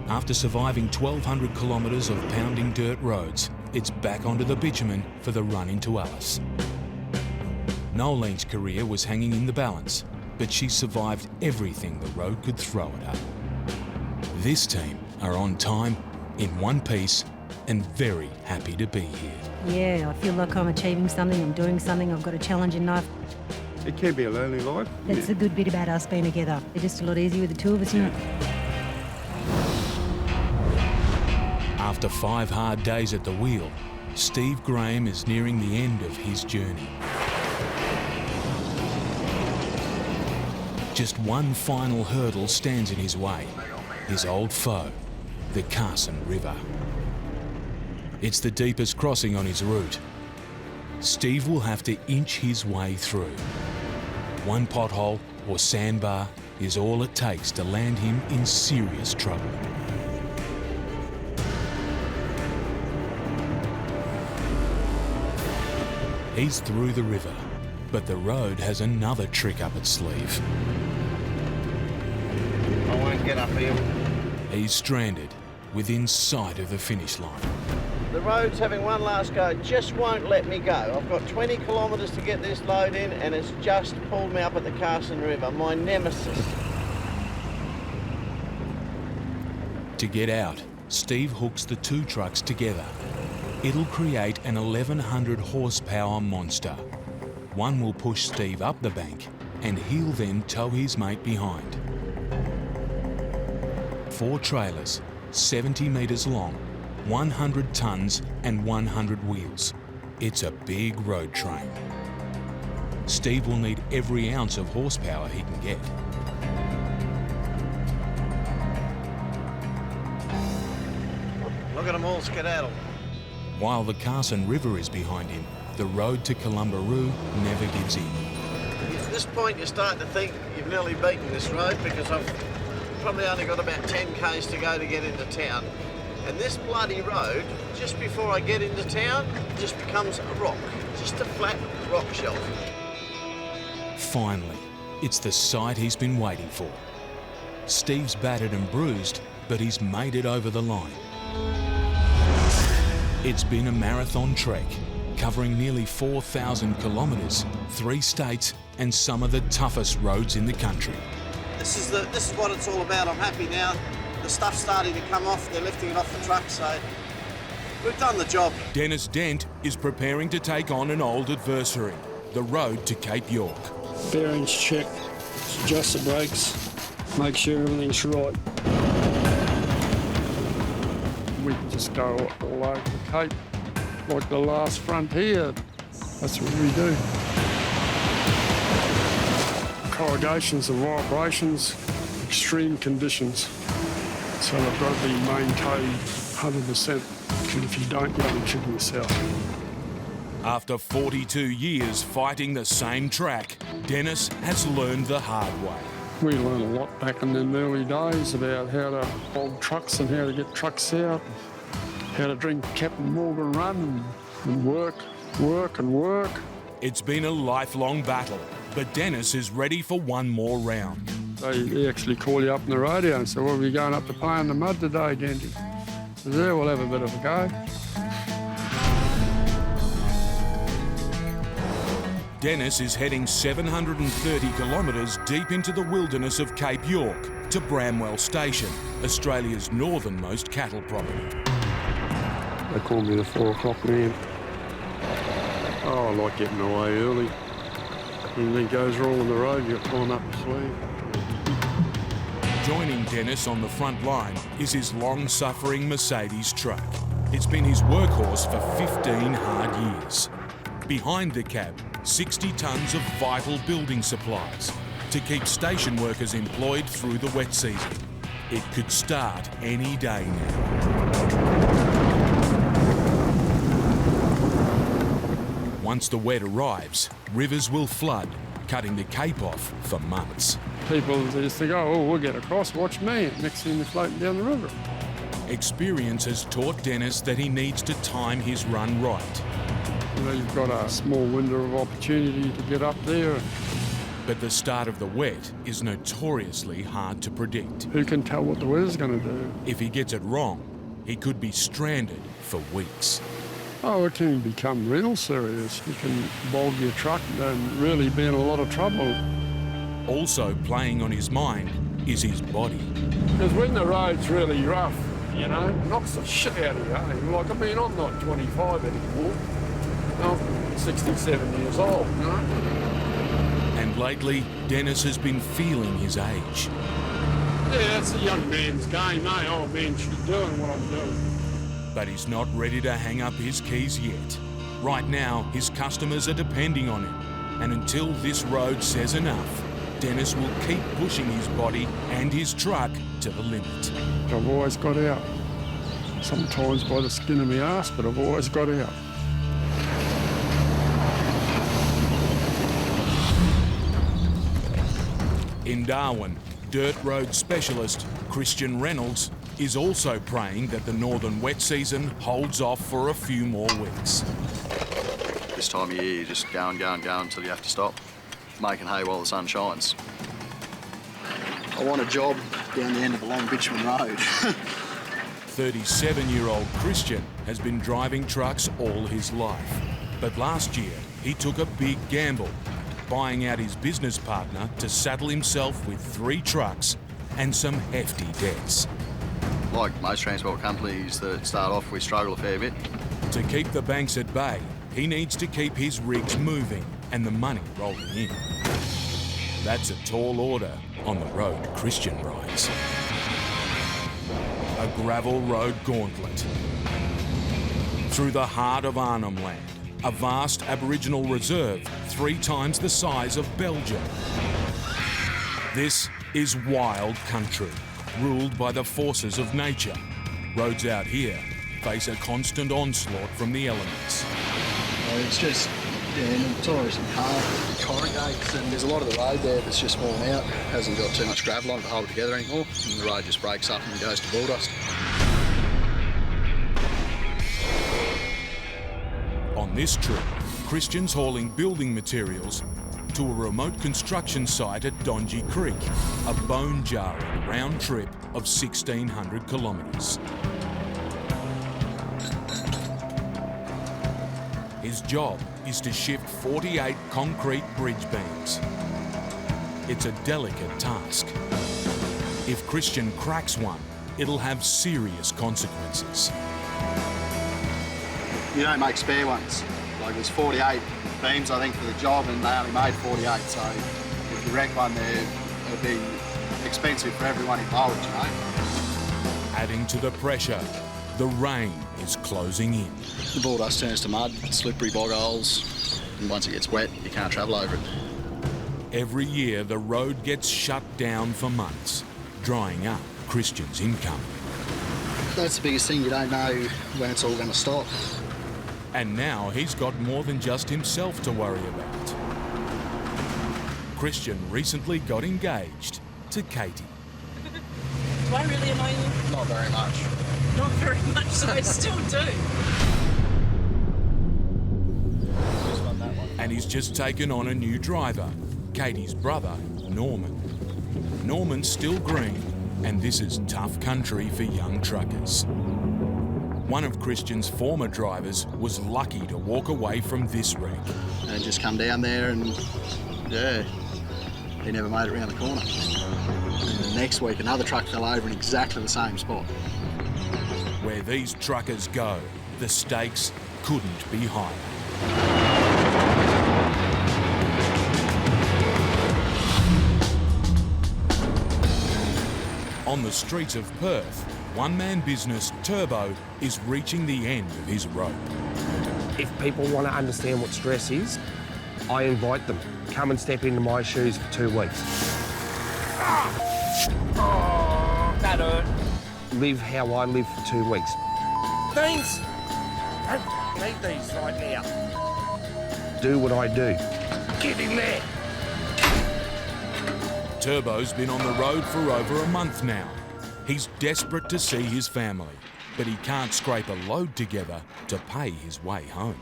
After surviving 1,200 kilometres of pounding dirt roads, it's back onto the bitumen for the run into Alice. Nolene's career was hanging in the balance, but she survived everything the road could throw at her. This team are on time, in one piece, and very happy to be here. Yeah, I feel like I'm achieving something, I'm doing something, I've got a challenge in life. It can be a lonely life. That's the good bit about us being together. It's just a lot easier with the two of us, isn't it? After 5 hard days at the wheel, Steve Grahame is nearing the end of his journey. Just one final hurdle stands in his way, his old foe, the Carson River. It's the deepest crossing on his route. Steve will have to inch his way through. One pothole or sandbar is all it takes to land him in serious trouble. He's through the river, but the road has another trick up its sleeve. I won't get up here. He's stranded within sight of the finish line. The road's having one last go, it just won't let me go. I've got 20 kilometres to get this load in and it's just pulled me up at the Carson River, my nemesis. To get out, Steve hooks the two trucks together. It'll create an 1,100 horsepower monster. One will push Steve up the bank and he'll then tow his mate behind. 4 trailers, 70 metres long, 100 tonnes and 100 wheels. It's a big road train. Steve will need every ounce of horsepower he can get. Look at them all skedaddle. While the Carson River is behind him, the road to Columbaroo never gives in. At this point, you start to think you've nearly beaten this road because I've probably only got about 10 k's to go to get into town. And this bloody road, just before I get into town, just becomes a rock, just a flat rock shelf. Finally, it's the sight he's been waiting for. Steve's battered and bruised, but he's made it over the line. It's been a marathon trek, covering nearly 4,000 kilometres, 3 states, and some of the toughest roads in the country. This is what it's all about. I'm happy now. The stuff's starting to come off. They're lifting it off the truck, so we've done the job. Dennis Dent is preparing to take on an old adversary, the road to Cape York. Bearings check, adjust the brakes, make sure everything's right. We just go all over the Cape, like the last frontier. That's what we do. Corrugations and vibrations, extreme conditions. So they've got to be maintained 100%, and if you don't, you're only kidding yourself. After 42 years fighting the same track, Dennis has learned the hard way. We learned a lot back in the early days about how to hold trucks and how to get trucks out, how to drink Captain Morgan Run and work. It's been a lifelong battle, but Dennis is ready for one more round. They actually call you up on the radio and say, well, we're going up to play in the mud today, Denty. So there, we'll have a bit of a go. Dennis is heading 730 kilometres deep into the wilderness of Cape York to Bramwell Station, Australia's northernmost cattle property. They call me the 4 o'clock man. Oh, I like getting away early. When anything goes wrong on the road, you're pulling up your sleeve. Joining Dennis on the front line is his long-suffering Mercedes truck. It's been his workhorse for 15 hard years. Behind the cab, 60 tonnes of vital building supplies to keep station workers employed through the wet season. It could start any day now. Once the wet arrives, rivers will flood, cutting the Cape off for months. People used to go, oh, we'll get across, watch me. Next thing they're floating down the river. Experience has taught Dennis that he needs to time his run right. You know, you've got a small window of opportunity to get up there. But the start of the wet is notoriously hard to predict. Who can tell what the weather's going to do? If he gets it wrong, he could be stranded for weeks. Oh, it can become real serious. You can bog your truck and really be in a lot of trouble. Also playing on his mind is his body. Because when the road's really rough, you know, it knocks the shit out of you. Like, I mean, I'm not 25 anymore. I'm 67 years old, you know. And lately, Dennis has been feeling his age. Yeah, it's a young man's game, eh? Old man should be doing what I'm doing. But he's not ready to hang up his keys yet. Right now, his customers are depending on him. And until this road says enough, Dennis will keep pushing his body and his truck to the limit. I've always got out. Sometimes by the skin of my ass, but I've always got out. In Darwin, dirt road specialist Christian Reynolds is also praying that the northern wet season holds off for a few more weeks. This time of year, you just go until you have to stop, making hay while the sun shines. I want a job down the end of a long bitumen road. 37-year-old Christian has been driving trucks all his life. But last year, he took a big gamble, buying out his business partner to saddle himself with 3 trucks and some hefty debts. Like most transport companies that start off, we struggle a fair bit. To keep the banks at bay, he needs to keep his rigs moving and the money rolling in. That's a tall order on the road Christian rides. A gravel road gauntlet. Through the heart of Arnhem Land, a vast Aboriginal reserve 3 times the size of Belgium. This is wild country, ruled by the forces of nature. Roads out here face a constant onslaught from the elements. It's just notorious and hard, corrugates, and there's a lot of the road there that's just worn out. Hasn't got too much gravel on it to hold it together anymore, and the road just breaks up and goes to bull dust. On this trip, Christian's hauling building materials to a remote construction site at Donji Creek, a bone-jarring round trip of 1,600 kilometres. His job is to shift 48 concrete bridge beams. It's a delicate task. If Christian cracks one, it'll have serious consequences. You don't make spare ones. Like, there's 48 beams, I think, for the job, and they only made 48, so if you wreck one there, it'll be expensive for everyone involved, you know. Adding to the pressure, the rain is closing in. The bull dust turns to mud, slippery bog holes, and once it gets wet, you can't travel over it. Every year, the road gets shut down for months, drying up Christian's income. That's the biggest thing, you don't know when it's all going to stop. And now he's got more than just himself to worry about. Christian recently got engaged to Katie. Do I really annoy you? Not very much. Not very much, so I still do. And he's just taken on a new driver, Katie's brother, Norman. Norman's still green, and this is tough country for young truckers. One of Christian's former drivers was lucky to walk away from this wreck. And just come down there and, yeah, he never made it around the corner. And the next week, another truck fell over in exactly the same spot. Where these truckers go, the stakes couldn't be higher. On the streets of Perth, one-man business Turbo is reaching the end of his rope. If people want to understand what stress is, I invite them. Come and step into my shoes for 2 weeks. That hurt. Live how I live for 2 weeks. Thanks. Don't need these right now. Do what I do. Get in there. Turbo's been on the road for over a month now. He's desperate to see his family, but he can't scrape a load together to pay his way home.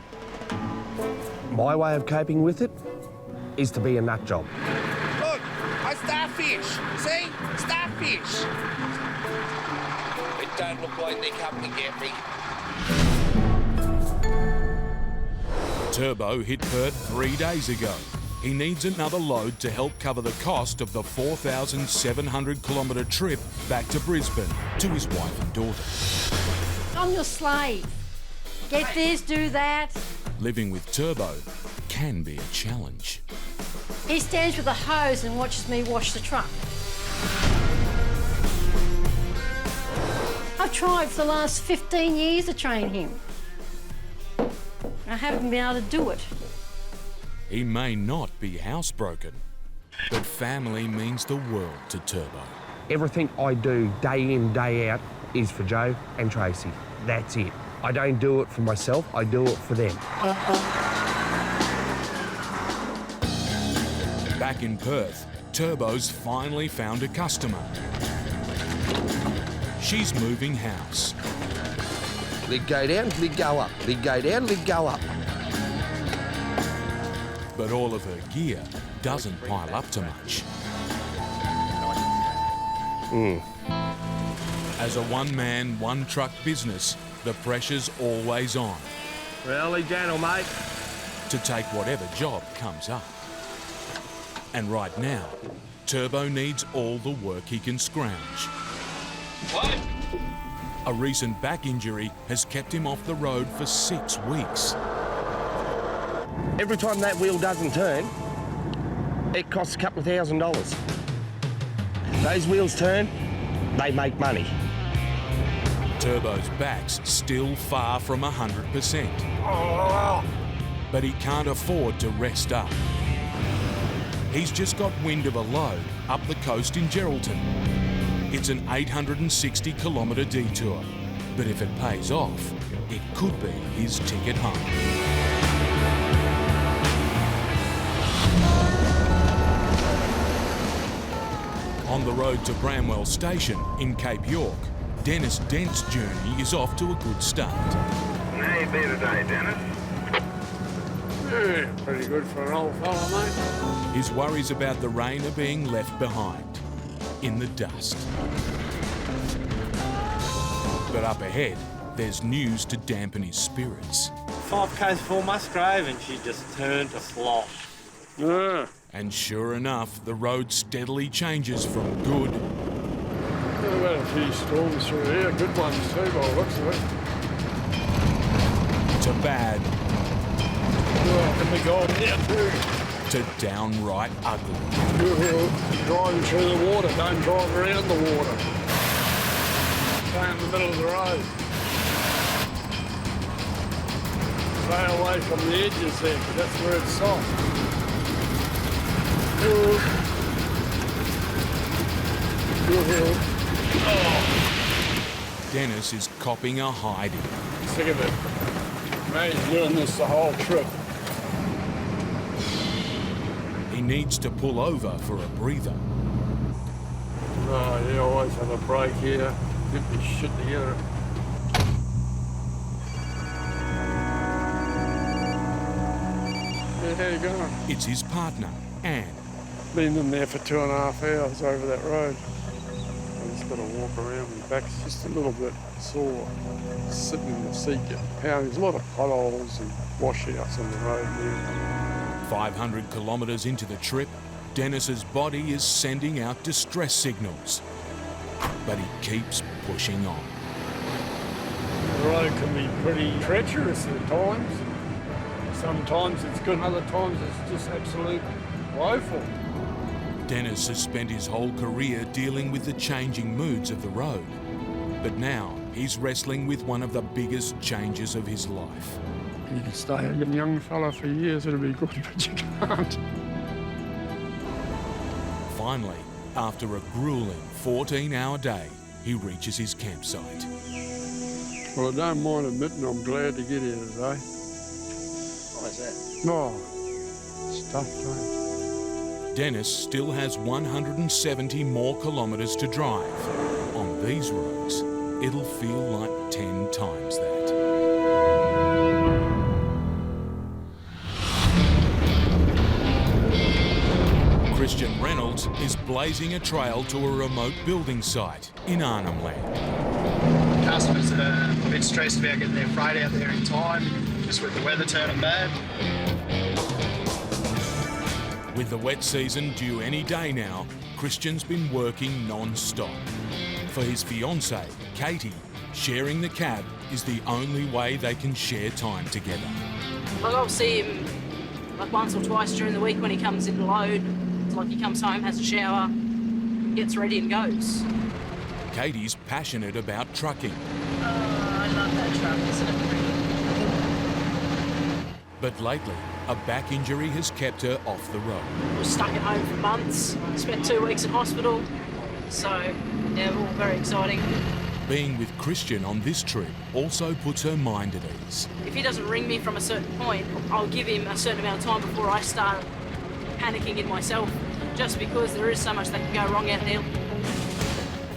My way of coping with it is to be a nut job. Look, a starfish. See? Starfish. It don't look like they're coming to get me. Turbo hit Perth 3 days ago. He needs another load to help cover the cost of the 4,700 kilometre trip back to Brisbane to his wife and daughter. I'm your slave. Get this, do that. Living with Turbo can be a challenge. He stands with a hose and watches me wash the truck. I've tried for the last 15 years to train him. I haven't been able to do it. He may not be housebroken, but family means the world to Turbo. Everything I do day in, day out is for Joe and Tracy. That's it. I don't do it for myself, I do it for them. Back in Perth, Turbo's finally found a customer. She's moving house. Lid go down, lid go up. Lid go down, lid go up. But all of her gear doesn't pile up to much. As a one-man, one-truck business, the pressure's always on. Really gentle, mate. To take whatever job comes up. And right now, Turbo needs all the work he can scrounge. What? A recent back injury has kept him off the road for 6 weeks. Every time that wheel doesn't turn, it costs a couple of $1,000. Those wheels turn, they make money. Turbo's back's still far from 100%. But he can't afford to rest up. He's just got wind of a load up the coast in Geraldton. It's an 860-kilometre detour, but if it pays off, it could be his ticket home. On the road to Bramwell Station in Cape York, Dennis Dent's journey is off to a good start. How you be today, Dennis? Yeah, pretty good for an old fella, mate. His worries about the rain are being left behind, in the dust. But up ahead, there's news to dampen his spirits. 5Ks before Musgrave and she just turned to slop. Yeah. And sure enough, the road steadily changes from good We've had a few storms through here, good ones too, by the looks of it. to bad And we go here too. to downright ugly. Driving through the water, don't drive around the water. Stay in the middle of the road. Stay away from the edges there, because that's where it's soft. Dennis is copping a hiding. Sick of it. Mate's doing this the whole trip. He needs to pull over for a breather. Oh, you always have a break here. Get this shit together. Yeah, how you going? It's his partner, Anne. Been in there for 2.5 hours over that road. I just got to walk around. My back's just a little bit sore. Sitting in the seat getting pounded. There's a lot of potholes and washouts on the road there. 500 kilometres into the trip, Dennis's body is sending out distress signals. But he keeps pushing on. The road can be pretty treacherous at times. Sometimes it's good, other times it's just absolute woeful. Dennis has spent his whole career dealing with the changing moods of the road. But now he's wrestling with one of the biggest changes of his life. You can stay a young fella for years, it'll be good, but you can't. Finally, after a grueling 14-hour day, he reaches his campsite. Well, I don't mind admitting I'm glad to get here today. Why's that? No, it's tough, mate. Dennis still has 170 more kilometres to drive. On these roads, it'll feel like 10 times that. Christian Reynolds is blazing a trail to a remote building site in Arnhem Land. Customers are a bit stressed about getting their freight out there in time, just with the weather turning bad. With the wet season due any day now, Christian's been working non-stop. For his fiancée, Katie, sharing the cab is the only way they can share time together. Like I'll see him like once or twice during the week when he comes in to load. It's like he comes home, has a shower, gets ready and goes. Katie's passionate about trucking. Oh, I love that truck, isn't it pretty? But lately, a back injury has kept her off the road. I was stuck at home for months, spent 2 weeks in hospital, so yeah, all very exciting. Being with Christian on this trip also puts her mind at ease. If he doesn't ring me from a certain point, I'll give him a certain amount of time before I start panicking in myself, just because there is so much that can go wrong out there.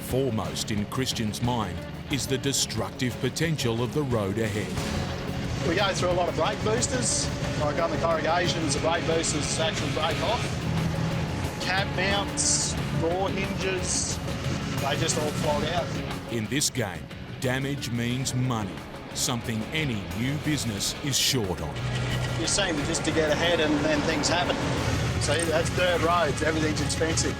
Foremost in Christian's mind is the destructive potential of the road ahead. We go through a lot of brake boosters. Like on the corrugations, the brake boosters actually break off. Cab mounts, door hinges, they just all flog out. In this game, damage means money, something any new business is short on. You seem just to get ahead and then things happen. See, that's dirt roads, everything's expensive.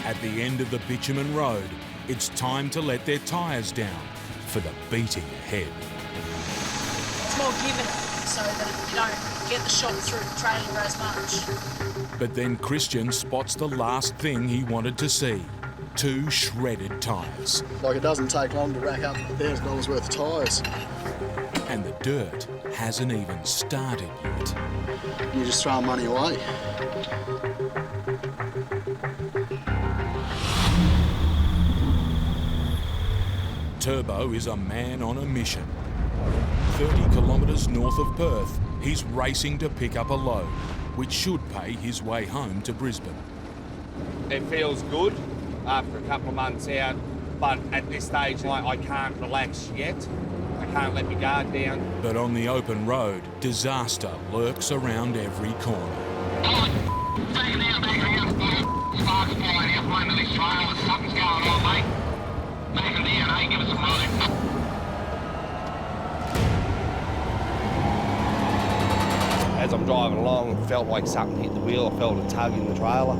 At the end of the bitumen road, it's time to let their tyres down for the beating ahead. It's more given so that you don't get the shot through the trailer as much. But then Christian spots the last thing he wanted to see. 2 shredded tyres. Like, it doesn't take long to rack up $1,000 worth of tyres. And the dirt hasn't even started yet. You're just throwing money away. Turbo is a man on a mission. 30 kilometres north of Perth, he's racing to pick up a load, which should pay his way home to Brisbane. It feels good after a couple of months out, but at this stage I can't relax yet. I can't let my guard down. But on the open road, disaster lurks around every corner. Sparks flying out one of these trailers. Something's going on, mate. Back in there, eh? Give us a moment. As I'm driving along, it felt like something hit the wheel. I felt a tug in the trailer.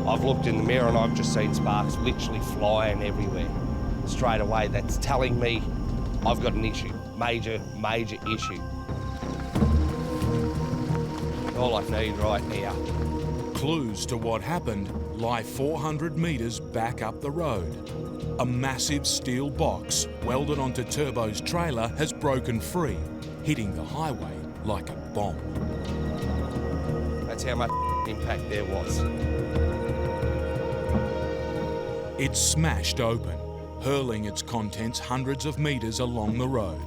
I've looked in the mirror and I've just seen sparks literally flying everywhere. Straight away, that's telling me I've got an issue. Major issue. All I need right now. Clues to what happened lie 400 metres back up the road. A massive steel box welded onto Turbo's trailer has broken free, hitting the highway like a bomb. That's how much impact there was. It's smashed open, hurling its contents hundreds of metres along the road.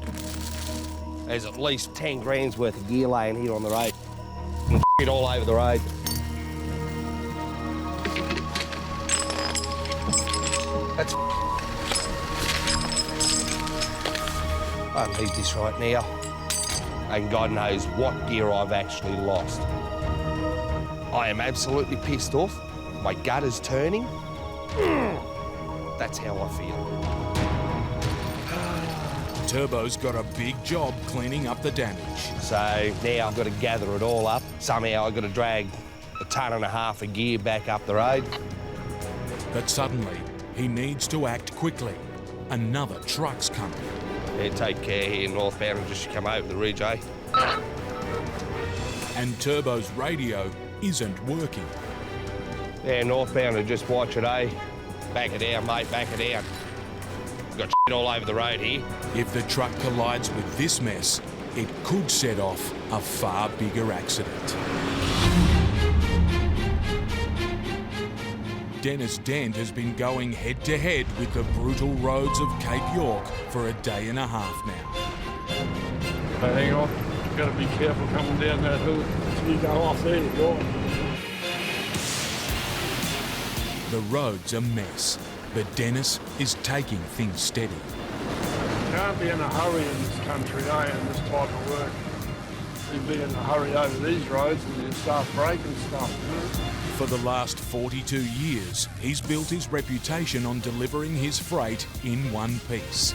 There's at least 10 grand's worth of gear laying here on the road. And shit all over the road. That's... I don't need this right now. And God knows what gear I've actually lost. I am absolutely pissed off. My gut is turning. That's how I feel. Turbo's got a big job cleaning up the damage. So now I've got to gather it all up. Somehow I've got to drag 1.5 tons of gear back up the road. But suddenly, he needs to act quickly. Another truck's coming. Yeah, take care here, northbound, and just come over the ridge, eh? And Turbo's radio isn't working. Yeah, northbound, and just watch it, eh? Back it down, mate, back it down. We've got shit all over the road here. If the truck collides with this mess, it could set off a far bigger accident. Dennis Dent has been going head-to-head with the brutal roads of Cape York for a day and a half now. But hang on, you've got to be careful coming down that hill. If you go off there, you're gone. The road's a mess, but Dennis is taking things steady. You can't be in a hurry in this country, in this type of work. You'd be in a hurry over these roads and you start breaking stuff, you know? For the last 42 years, he's built his reputation on delivering his freight in one piece.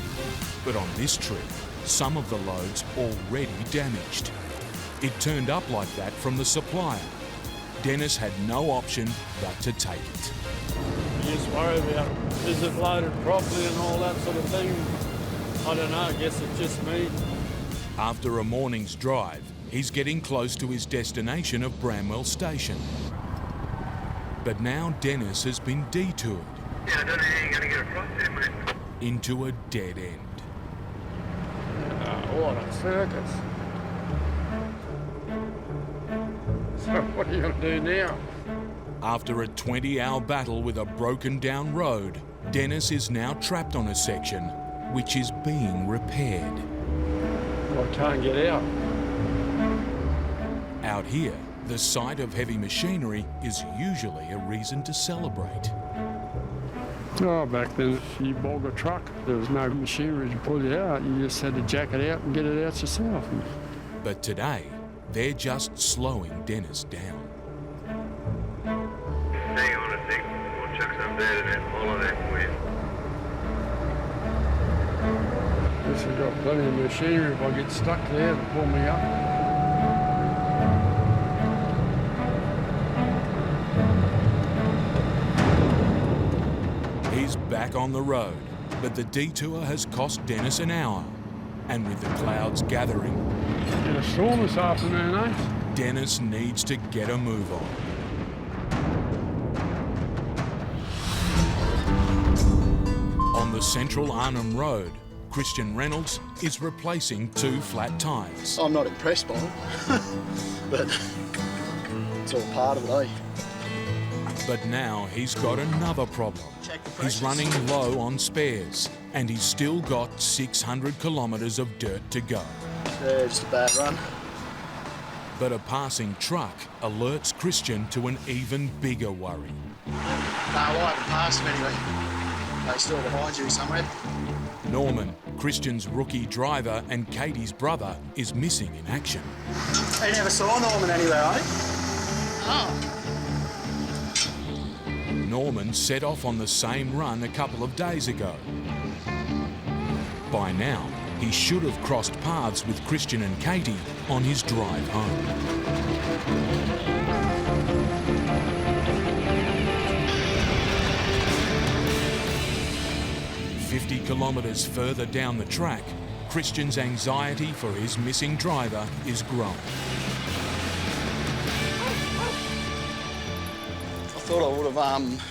But on this trip, some of the loads already damaged. It turned up like that from the supplier. Dennis had no option but to take it. You just worry about, is it loaded properly and all that sort of thing? I don't know, I guess it's just me. After a morning's drive, he's getting close to his destination of Bramwell Station. But now Dennis has been detoured. Yeah, I don't know how you're going to get across there, mate. Into a dead end. What a circus. So what are you going to do now? After a 20-hour battle with a broken-down road, Dennis is now trapped on a section which is being repaired. Well, I can't get out. Out here, the sight of heavy machinery is usually a reason to celebrate. Oh, back then, you bogged a truck. There was no machinery to pull you out. You just had to jack it out and get it out yourself. But today, they're just slowing Dennis down. Hang on a sec. We'll chuck some dirt in that follow that for you. Guess I've got plenty of machinery if I get stuck there to pull me up. back on the road, but the detour has cost Dennis an hour. And with the clouds gathering, Been a storm this afternoon, eh? Dennis needs to get a move on. On the central Arnhem Road, Christian Reynolds is replacing 2 flat tyres. I'm not impressed by it, but it's all part of it, eh? But now he's got another problem. He's running low on spares, and he's still got 600 kilometres of dirt to go. Yeah, just a bad run. But a passing truck alerts Christian to an even bigger worry. No, I haven't passed him anyway. They're still behind you somewhere. Norman, Christian's rookie driver and Katie's brother, is missing in action. They never saw Norman anywhere, eh? Oh. Norman set off on the same run a couple of days ago. By now, he should have crossed paths with Christian and Katie on his drive home. 50 kilometres further down the track, Christian's anxiety for his missing driver is growing. I thought I would have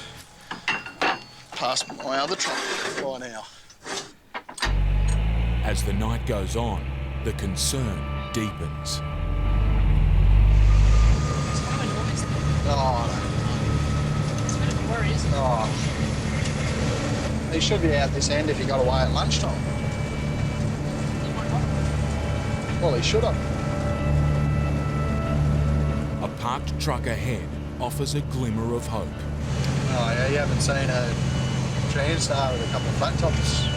passed my other truck by now. As the night goes on, the concern deepens. Oh, he should be out this end if he got away at lunchtime. Well, he should have. A parked truck ahead offers a glimmer of hope. Oh, yeah, you haven't seen a Transstar with a couple of flat tops in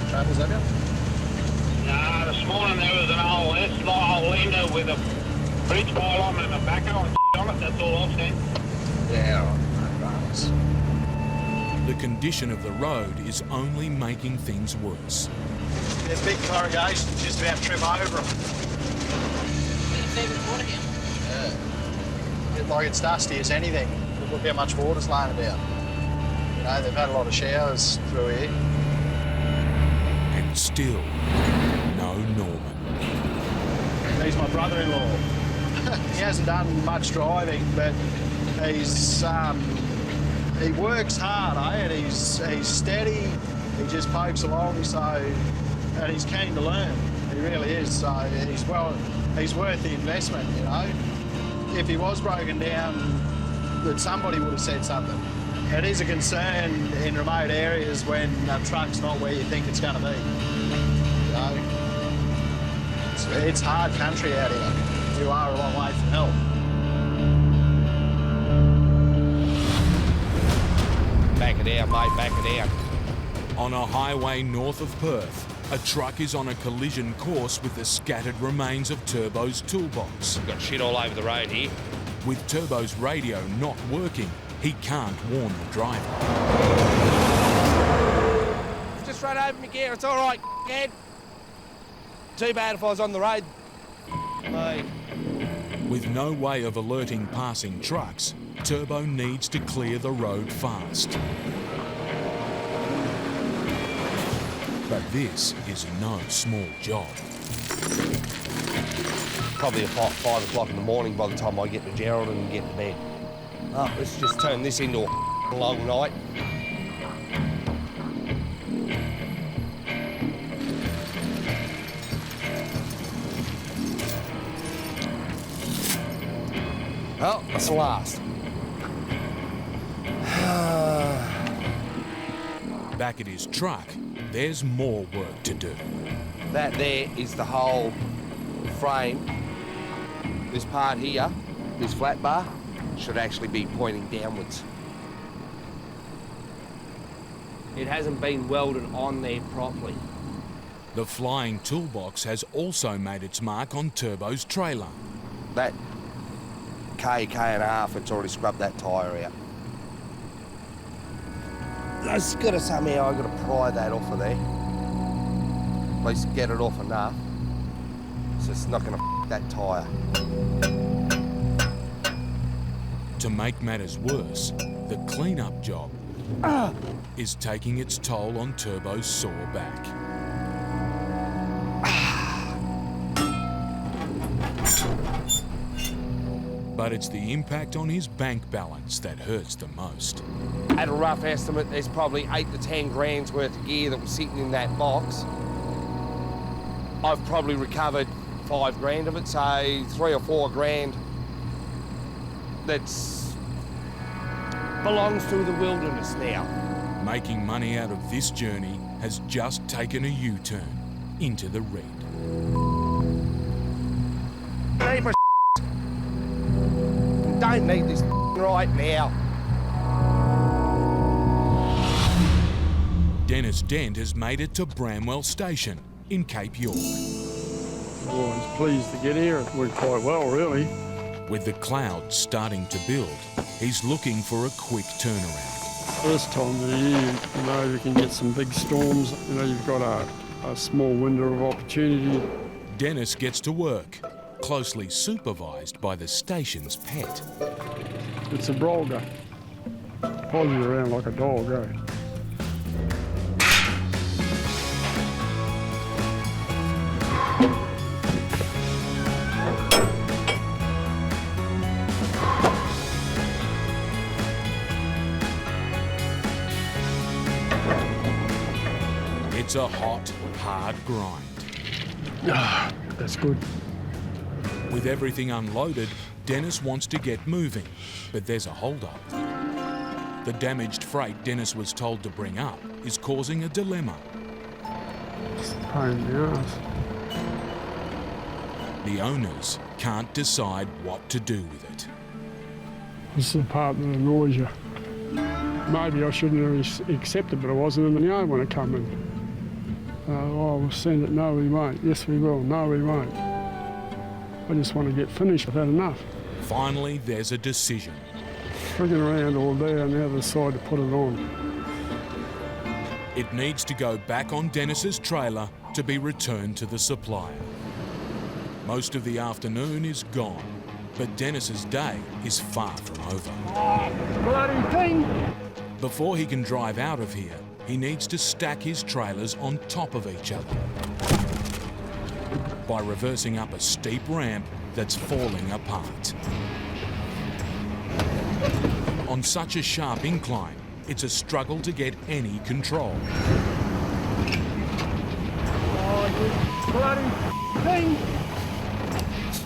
the travels, have you? Nah, this morning there was an old Lander with a bridge pylon and a backhoe and on it. That's all I've seen. Yeah, all right. No dramas. The condition of the road is only making things worse. There's big corrugations just about to trip over them. Yeah. Like it's dusty as anything. Look how much water's lying about. You know, they've had a lot of showers through here. And still, no Norman. He's my brother-in-law. He hasn't done much driving, but he's he works hard, eh? And he's steady. He just pokes along, and he's keen to learn. He really is. So he's worth the investment, you know. If he was broken down, that somebody would have said something. It is a concern in remote areas when a truck's not where you think it's going to be. You know, it's hard country out here. You are a long way from help. Back it out, mate, back it out. On a highway north of Perth, a truck is on a collision course with the scattered remains of Turbo's toolbox. We've got shit all over the road here. With Turbo's radio not working, he can't warn the driver. Just run over me gear, it's all right, kid. Too bad if I was on the road, mate. With no way of alerting passing trucks, Turbo needs to clear the road fast. But this is no small job. Probably about 5 o'clock in the morning by the time I get to Gerald and get to bed. Oh, let's just turn this into a long night. Well, that's the last. Back at his truck, there's more work to do. That there is the whole frame. This part here, this flat bar, should actually be pointing downwards. It hasn't been welded on there properly. The flying toolbox has also made its mark on Turbo's trailer. That K and a half, it's already scrubbed that tyre out. I've got to somehow, I've got to pry that off of there. At least get it off enough, so it's not going to f*** that tyre. To make matters worse, the clean-up job is taking its toll on Turbo's sore back. But it's the impact on his bank balance that hurts the most. At a rough estimate, there's probably 8 to 10 grand's worth of gear that was sitting in that box. I've probably recovered 5 grand of it, say 3 or 4 grand that's belongs to the wilderness now. Making money out of this journey has just taken a U-turn into the red. Heap of don't need this right now. Dennis Dent has made it to Bramwell Station in Cape York. I was pleased to get here. It went quite well, really. With the clouds starting to build, he's looking for a quick turnaround. This time of the year, you know, you can get some big storms. You know, you've got a small window of opportunity. Dennis gets to work, closely supervised by the station's pet. It's a brolga. Follows you around like a dog, eh? It's a hot, hard grind. Ah, that's good. With everything unloaded, Dennis wants to get moving, but there's a hold-up. The damaged freight Dennis was told to bring up is causing a dilemma. It's a pain in the ass. The owners can't decide what to do with it. This is the part that annoys you. Maybe I shouldn't have accepted, but I wasn't in the yard when it come in. Oh, we'll send it. No, we won't. Yes, we will. No, we won't. I just want to get finished. I've had enough. Finally, there's a decision. Frigging around all day and now decide to put it on. It needs to go back on Dennis's trailer to be returned to the supplier. Most of the afternoon is gone, but Dennis's day is far from over. Oh, bloody thing! Before he can drive out of here, he needs to stack his trailers on top of each other by reversing up a steep ramp that's falling apart. On such a sharp incline, it's a struggle to get any control. Oh, you bloody thing!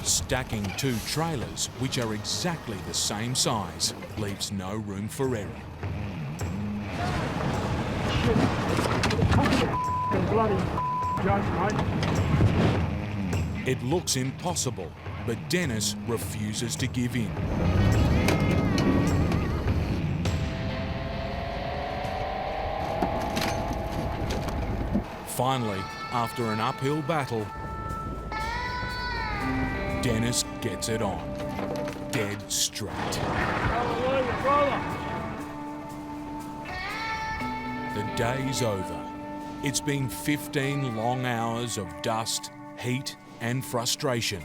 Stacking 2 trailers, which are exactly the same size, leaves no room for error. Bloody joke, mate. It looks impossible, but Dennis refuses to give in. Finally, after an uphill battle, Dennis gets it on, dead straight. Hallelujah, brother! The day's over. It's been 15 long hours of dust, heat, and frustration.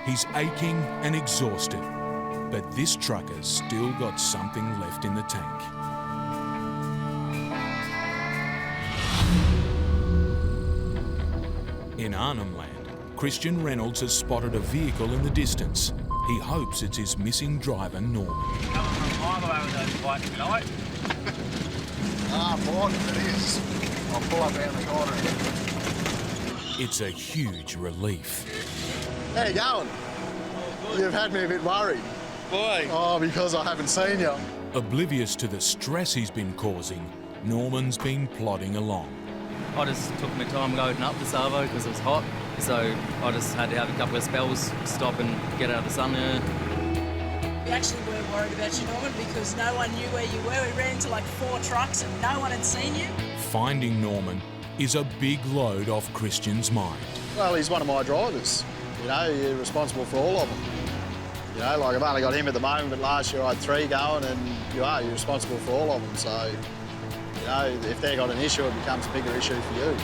He's aching and exhausted, but this trucker's still got something left in the tank. In Arnhem Land, Christian Reynolds has spotted a vehicle in the distance. He hopes it's his missing driver, Norman. Coming from Milo with those bikes tonight. Boy, it is. I'll pull up around the corner here. It's a huge relief. How you going? You've had me a bit worried. Why? Oh, because I haven't seen you. Oblivious to the stress he's been causing, Norman's been plodding along. I just took my time loading up the Savo because it was hot, so I just had to have a couple of spells, stop and get out of the sun. We actually were worried about you, Norman, because no one knew where you were. We ran into like 4 trucks and no one had seen you. Finding Norman is a big load off Christian's mind. Well, he's one of my drivers. You know, you're responsible for all of them. You know, like I've only got him at the moment, but last year I had 3 going, and you're responsible for all of them. So, you know, if they've got an issue, it becomes a bigger issue for you.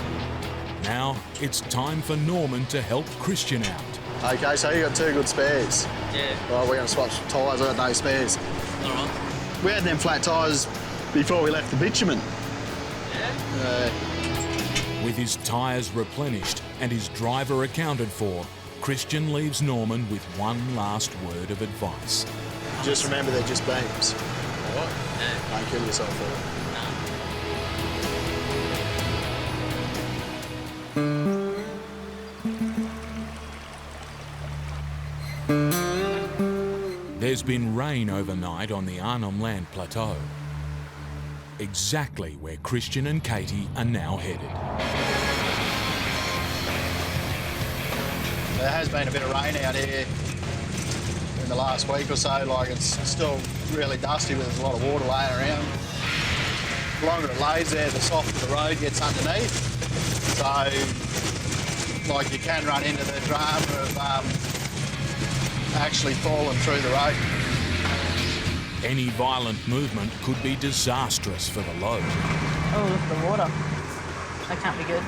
Now it's time for Norman to help Christian out. Okay, so you got 2 good spares. Yeah. Right, we're going to swap some tyres. I got no spares. All right. We had them flat tyres before we left the bitumen. With his tyres replenished and his driver accounted for, Christian leaves Norman with one last word of advice. Just remember they're just beams. What? Don't kill yourself for it. There's been rain overnight on the Arnhem Land Plateau. Exactly where Christian and Katie are now headed. There has been a bit of rain out here in the last week or so. Like, it's still really dusty, but there's a lot of water laying around. The longer it lays there, the softer the road gets underneath. So, like, you can run into the drama of actually falling through the road. Any violent movement could be disastrous for the load. Oh, look at the water. That can't be good.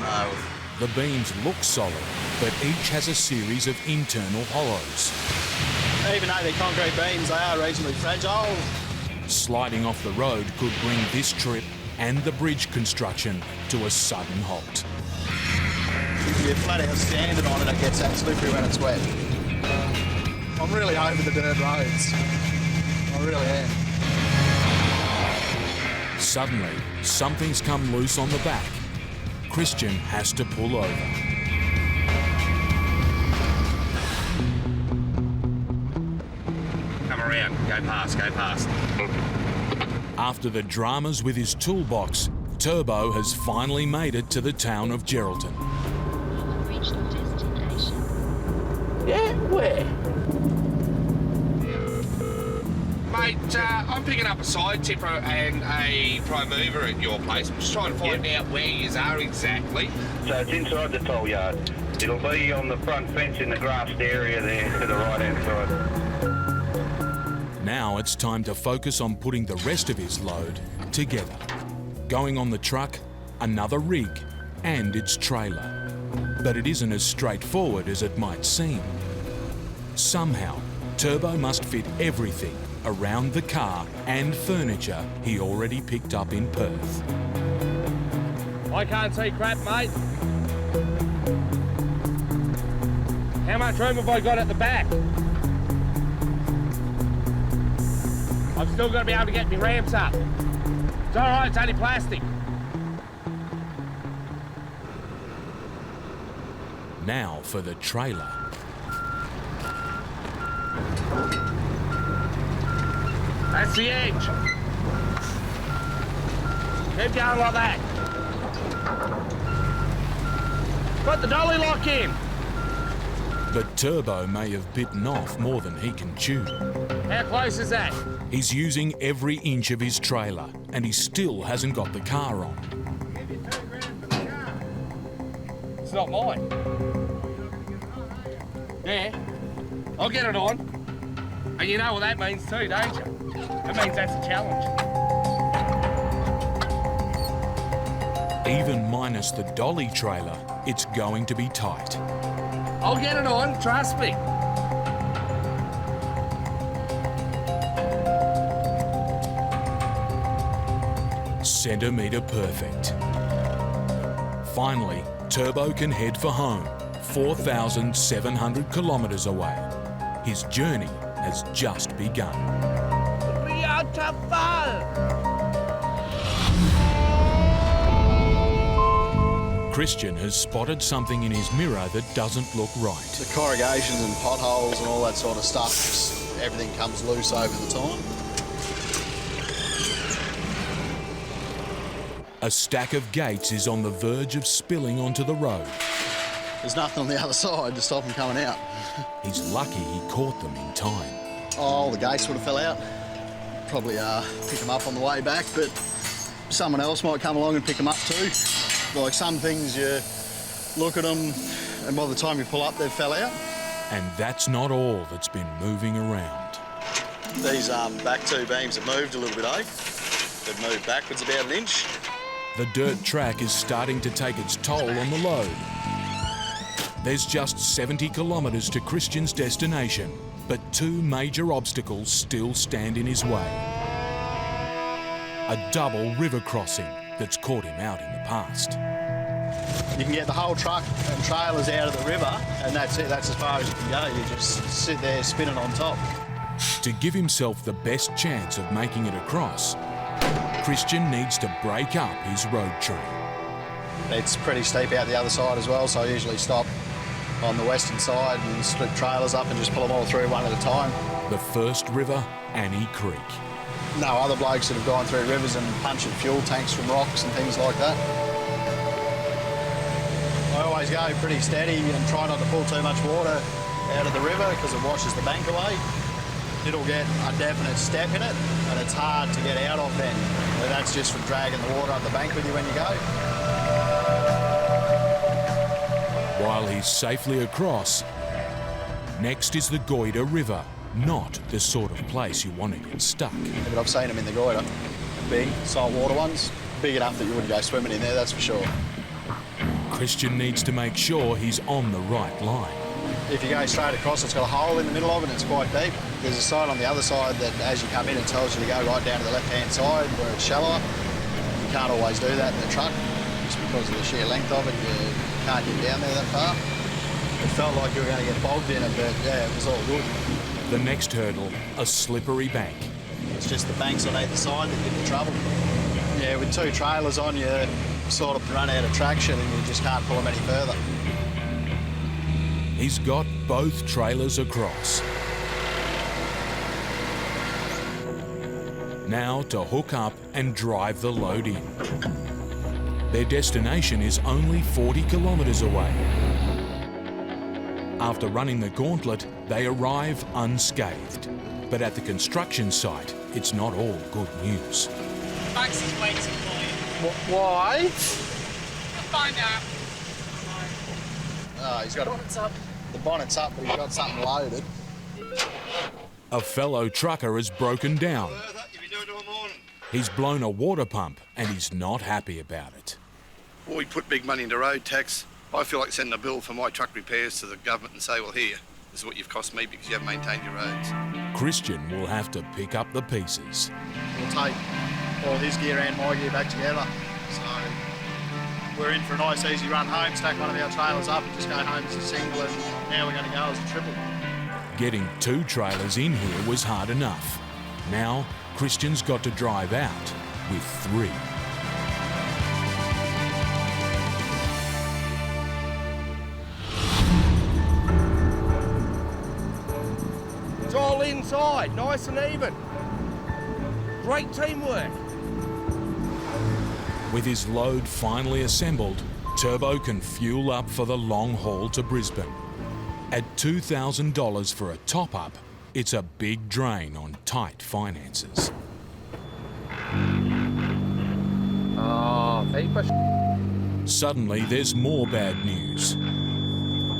No. The beams look solid, but each has a series of internal hollows. Even though they're concrete beams, they are reasonably fragile. Sliding off the road could bring this trip and the bridge construction to a sudden halt. If you're flat out standing on it, it gets that slippery when it's wet. I'm really over the dirt roads. I really am. Suddenly, something's come loose on the back. Christian has to pull over. Come around, go past. After the dramas with his toolbox, Turbo has finally made it to the town of Geraldton. Reached your destination. Yeah, where? Mate, I'm picking up a side tipper and a prime mover at your place. I'm just trying to find out where you are exactly. So it's inside the toll yard. It'll be on the front fence in the grassed area there to the right-hand side. Now it's time to focus on putting the rest of his load together. Going on the truck, another rig, and its trailer. But it isn't as straightforward as it might seem. Somehow, Turbo must fit everything around the car and furniture he already picked up in Perth. I can't see crap, mate. How much room have I got at the back? I've still got to be able to get my ramps up. It's all right, it's only plastic. Now for the trailer. That's the edge. Keep going like that. Put the dolly lock in. But Turbo may have bitten off more than he can chew. How close is that? He's using every inch of his trailer, and he still hasn't got the car on. It's not mine. Yeah, I'll get it on. And you know what that means too, don't you? It means that's a challenge. Even minus the dolly trailer, it's going to be tight. I'll get it on, trust me. Centimetre perfect. Finally, Turbo can head for home, 4,700 kilometres away. His journey has just begun. Christian has spotted something in his mirror that doesn't look right. The corrugations and potholes and all that sort of stuff, just everything comes loose over the time. A stack of gates is on the verge of spilling onto the road. There's nothing on the other side to stop them coming out. He's lucky he caught them in time. Oh, the gates would have fell out. Probably pick them up on the way back, but someone else might come along and pick them up too. Like some things, you look at them and by the time you pull up, they've fell out. And that's not all that's been moving around. These back two beams have moved a little bit, eh? They've moved backwards about an inch. The dirt track is starting to take its toll on the load. There's just 70 kilometres to Christian's destination, but two major obstacles still stand in his way. a double river crossing that's caught him out in the past. You can get the whole truck and trailers out of the river, and that's it. That's as far as you can go. You just sit there spinning on top. To give himself the best chance of making it across, Christian needs to break up his road tree. It's pretty steep out the other side as well, so I usually stop on the western side and split trailers up and just pull them all through one at a time. The first river, Annie Creek. No other blokes that have gone through rivers and punching fuel tanks from rocks and things like that. I always go pretty steady and try not to pull too much water out of the river because it washes the bank away. It'll get a definite step in it, and it's hard to get out of then. And that's just from dragging the water up the bank with you when you go. While he's safely across, next is the Goyder River, not the sort of place you want to get stuck. Yeah, but I've seen them in the Goyder. Big, saltwater ones. Big enough that you wouldn't go swimming in there, that's for sure. Christian needs to make sure he's on the right line. If you go straight across, it's got a hole in the middle of it and it's quite deep. There's a sign on the other side that as you come in, it tells you to go right down to the left-hand side where it's shallower. You can't always do that in the truck, just because of the sheer length of it. You can't get down there that far. It felt like you were going to get bogged in it, but yeah, it was all good. The next hurdle, a slippery bank. It's just the banks on either side that give you trouble. Yeah, with two trailers on, you sort of run out of traction and you just can't pull them any further. He's got both trailers across. Now to hook up and drive the load in. Their destination is only 40 kilometres away. After running the gauntlet, they arrive unscathed. But at the construction site, it's not all good news. Max is waiting for you. Why? You'll find out. Oh, he's got The bonnet's up. The bonnet's up, but he's got something loaded. A fellow trucker has broken down. He's blown a water pump and he's not happy about it. Well, we put big money into road tax. I feel like sending a bill for my truck repairs to the government and say, well, here, this is what you've cost me because you haven't maintained your roads. Christian will have to pick up the pieces. We'll take all his gear and my gear back together. So we're in for a nice easy run home, stack one of our trailers up and just go home as a single, and now we're going to go as a triple. Getting two trailers in here was hard enough. Now, Christian's got to drive out with three. It's all inside, nice and even. Great teamwork. With his load finally assembled, Turbo can fuel up for the long haul to Brisbane. At $2,000 for a top-up, it's a big drain on tight finances. Oh, paper. Suddenly, there's more bad news.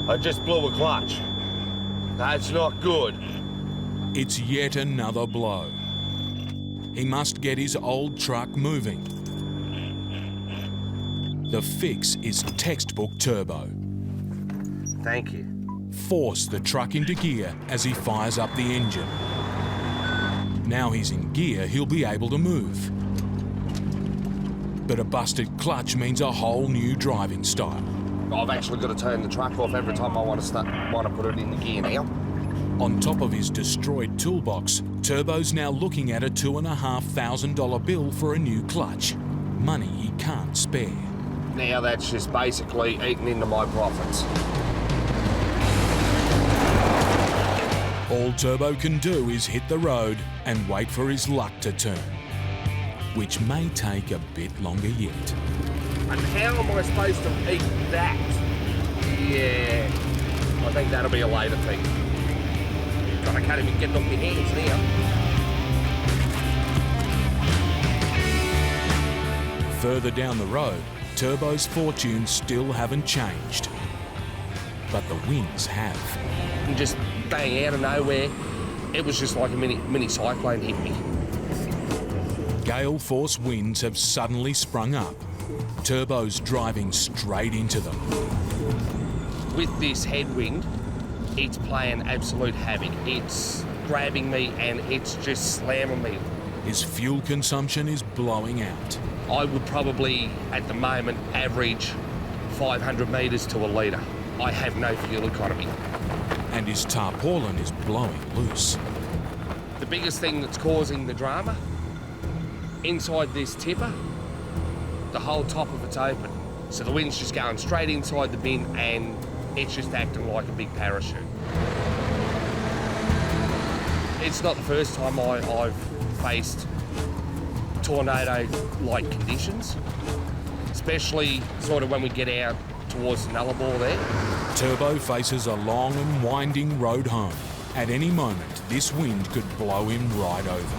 I just blew a clutch. That's not good. It's yet another blow. He must get his old truck moving. The fix is textbook Turbo. Thank you. Force the truck into gear as he fires up the engine. Now he's in gear, he'll be able to move. But a busted clutch means a whole new driving style. I've actually got to turn the truck off every time I want to put it in the gear now. On top of his destroyed toolbox, Turbo's now looking at a $2,500 bill for a new clutch. Money he can't spare. Now that's just basically eating into my profits. All Turbo can do is hit the road and wait for his luck to turn, which may take a bit longer yet. And how am I supposed to eat that? Yeah, I think that'll be a later thing. God, I can't even get it off my hands now. Further down the road, Turbo's fortunes still haven't changed, but the winds have. And just bang out of nowhere, it was just like a mini cyclone hit me. Gale force winds have suddenly sprung up. Turbo's driving straight into them. With this headwind, it's playing absolute havoc. It's grabbing me and it's just slamming me his fuel consumption is blowing out. I would probably, at the moment, average 500 metres to a litre. I have no fuel economy. And his tarpaulin is blowing loose. The biggest thing that's causing the drama, inside this tipper, the whole top of it's open. So the wind's just going straight inside the bin and it's just acting like a big parachute. It's not the first time I've faced tornado-like conditions, especially sort of when we get out towards the Nullarbor there. Turbo faces a long and winding road home. At any moment, this wind could blow him right over.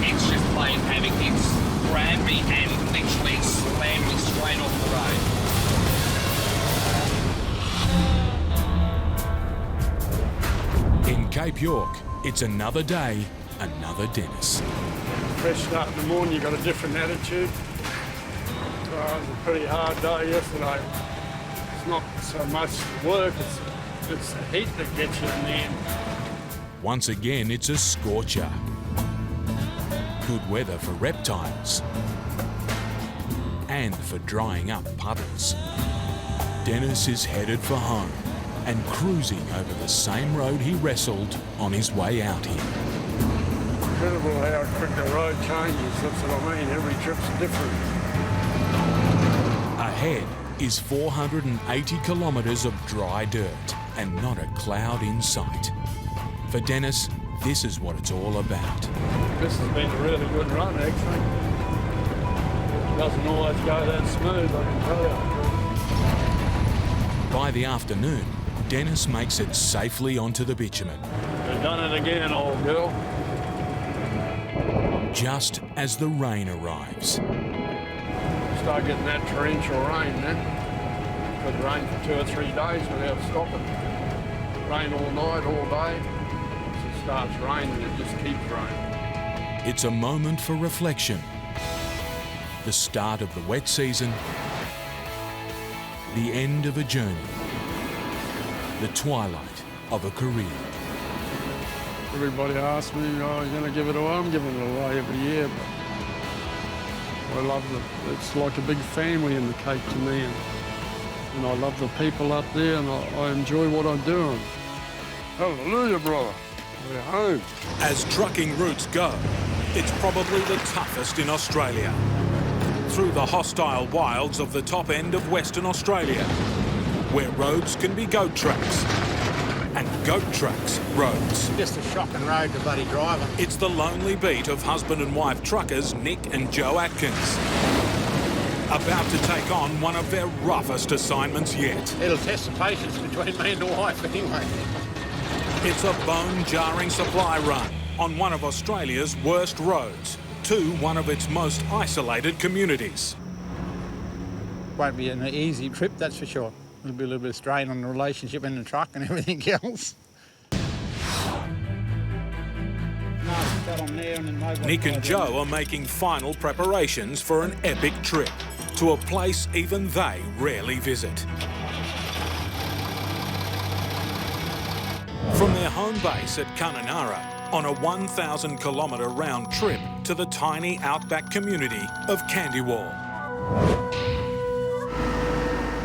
It's just playing havoc. It's grabbed me and literally slammed me straight off the road. In Cape York, it's another day, another Dennis. Fresh start in the morning, you've got a different attitude. It was a pretty hard day yesterday. It's not so much work, it's the heat that gets you in the end. Once again, it's a scorcher. Good weather for reptiles and for drying up puddles. Dennis is headed for home and cruising over the same road he wrestled on his way out here. Incredible how quick the road changes, that's what I mean. Every trip's different. Ahead is 480 kilometres of dry dirt and not a cloud in sight. For Dennis, this is what it's all about. This has been a really good run, actually. It doesn't always go that smooth, I can tell you. By the afternoon, Dennis makes it safely onto the bitumen. We've done it again, old girl. Just as the rain arrives. Start getting that torrential rain then. Could rain for 2 or 3 days without stopping. Rain all night, all day. Once it starts raining, it just keeps raining. It's a moment for reflection. The start of the wet season. The end of a journey. The twilight of a career. Everybody asks me, oh, you're going to give it away? I'm giving it away every year. But I love it. It's like a big family in the Cape to me. And I love the people up there and I enjoy what I'm doing. Hallelujah, brother. We're home. As trucking routes go, it's probably the toughest in Australia. Through the hostile wilds of the top end of Western Australia, where roads can be goat tracks, and goat tracks roads. Just a shocking road to bloody driving. It's the lonely beat of husband and wife truckers Nick and Joe Atkins, about to take on one of their roughest assignments yet. It'll test the patience between me and the wife anyway. It's a bone-jarring supply run on one of Australia's worst roads to one of its most isolated communities. Won't be an easy trip, that's for sure. There'll be a little bit of strain on the relationship in the truck and everything else. Nick and Joe are making final preparations for an epic trip to a place even they rarely visit. From their home base at Kununurra, on a 1,000-kilometre round trip to the tiny outback community of Candywall.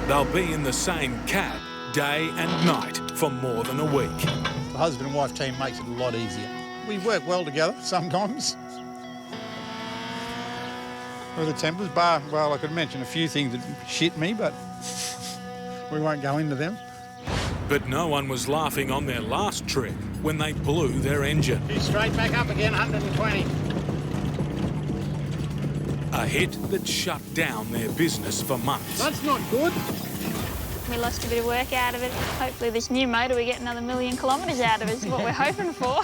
They'll be in the same cab day and night for more than a week. The husband and wife team makes it a lot easier. We work well together sometimes. With the tempers, well, I could mention a few things that shit me, but we won't go into them. But no one was laughing on their last trip when they blew their engine. He's straight back up again, 120. A hit that shut down their business for months. That's not good. We lost a bit of work out of it. Hopefully this new motor we get another 1 million kilometres out of it is what we're hoping for.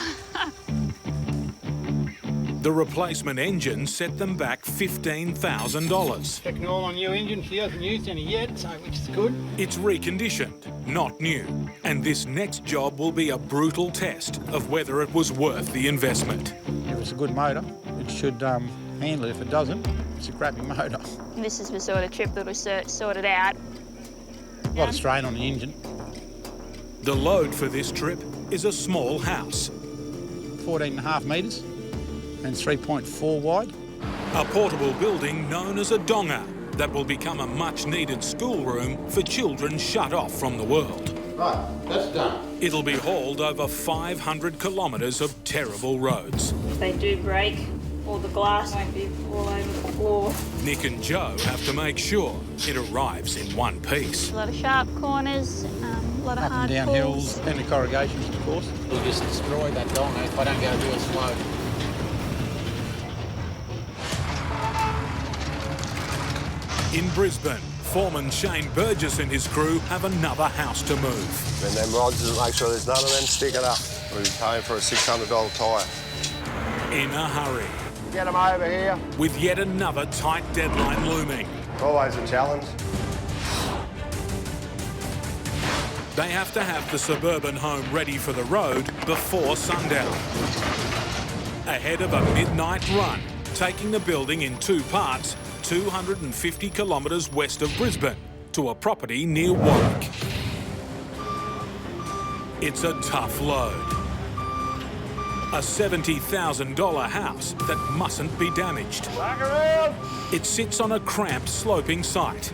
The replacement engine set them back $15,000. Checking all on new engine. She hasn't used any yet, so which is good. It's reconditioned, not new. And this next job will be a brutal test of whether it was worth the investment. If it's a good motor, it should handle it. If it doesn't, it's a crappy motor. This is the sort of trip that we sorted out. A lot of strain on the engine. The load for this trip is a small house. 14.5 metres. and 3.4 wide. A portable building known as a donga that will become a much-needed schoolroom for children shut off from the world. Right, that's done. It'll be hauled over 500 kilometres of terrible roads. If they do break, all the glass won't be all over the floor. Nick and Joe have to make sure it arrives in one piece. A lot of sharp corners, a lot of Up hard and down pulls. hills and the corrugations, of course. We'll just destroy that donga if I don't go real slow. In Brisbane, foreman Shane Burgess and his crew have another house to move. And them rods, make sure there's none of them sticking up. We'll be paying for a $600 tyre. In a hurry. Get them over here. With yet another tight deadline looming. Always a challenge. They have to have the suburban home ready for the road before sundown. Ahead of a midnight run, taking the building in two parts, 250 kilometres west of Brisbane, to a property near Warwick. It's a tough load. A $70,000 house that mustn't be damaged. Back around. It sits on a cramped sloping site.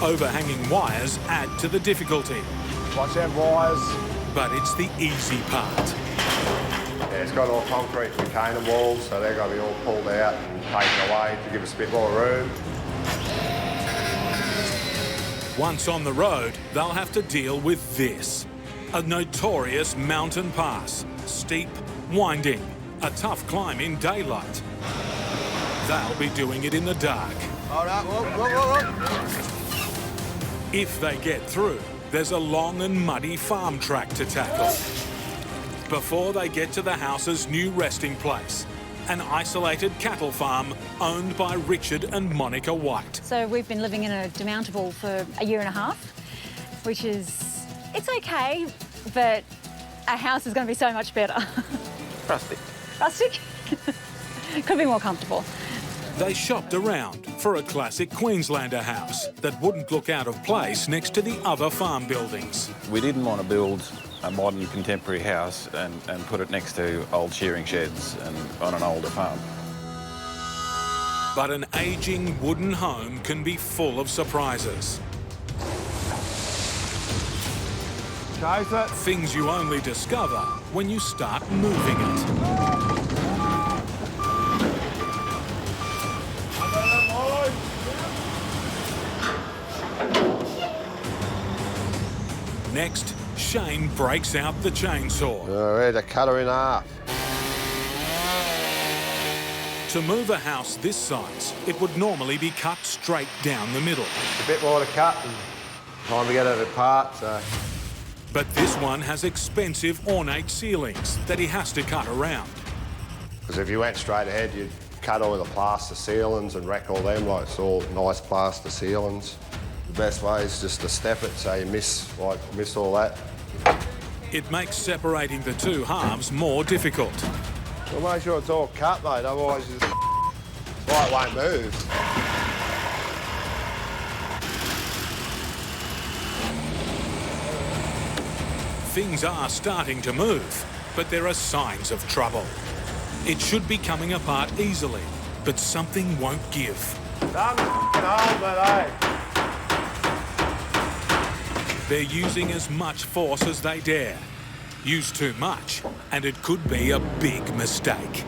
Overhanging wires add to the difficulty. Watch them wires. But it's the easy part. Yeah, it's got all concrete retaining walls, so they've got to be all pulled out and taken away to give us a bit more room. Once on the road, they'll have to deal with this. A notorious mountain pass. Steep, winding, a tough climb in daylight. They'll be doing it in the dark. All right, whoop. If they get through, there's a long and muddy farm track to tackle. Before they get to the house's new resting place, an isolated cattle farm owned by Richard and Monica White. So we've been living in a demountable for a year and a half, which is, it's okay, but our house is going to be so much better. Rustic. Rustic? Could be more comfortable. They shopped around for a classic Queenslander house that wouldn't look out of place next to the other farm buildings. We didn't want to build a modern contemporary house and put it next to old shearing sheds and on an older farm. But an ageing wooden home can be full of surprises. Chase it. Things you only discover when you start moving it. Next, Shane breaks out the chainsaw. Ready to cut her in half. To move a house this size, it would normally be cut straight down the middle. A bit more to cut and time to get it apart, so... But this one has expensive ornate ceilings that he has to cut around. Because if you went straight ahead, you'd cut all the plaster ceilings and wreck all them, like it's all nice plaster ceilings. The best way is just to step it so you miss all that. It makes separating the two halves more difficult. Well, make sure it's all cut, mate, otherwise you just... Well, it won't move. Things are starting to move, but there are signs of trouble. It should be coming apart easily, but something won't give. They're using as much force as they dare. Use too much, and it could be a big mistake.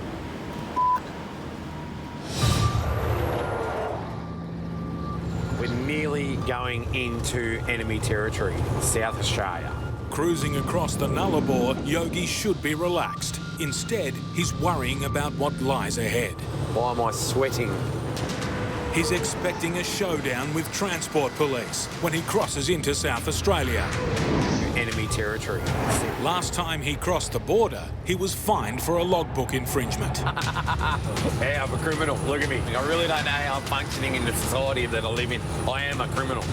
We're nearly going into enemy territory, South Australia. Cruising across the Nullarbor, Yogi should be relaxed. Instead, he's worrying about what lies ahead. Why am I sweating? He's expecting a showdown with transport police when he crosses into South Australia. Enemy territory. Last time he crossed the border, he was fined for a logbook infringement. Hey, I'm a criminal. Look at me. I really don't know how I'm functioning in the society that I live in. I am a criminal.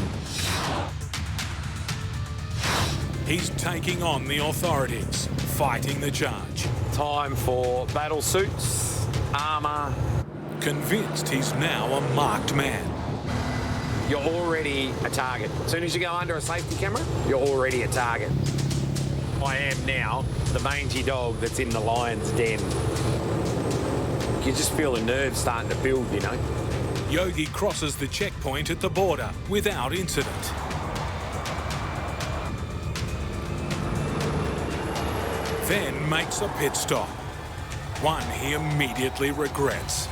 He's taking on the authorities, fighting the charge. Time for battle suits, armour. Convinced he's now a marked man. You're already a target. As soon as you go under a safety camera, you're already a target. I am now, the mangy dog that's in the lion's den. You just feel the nerves starting to build, you know. Yogi crosses the checkpoint at the border without incident. Then makes a pit stop. One he immediately regrets.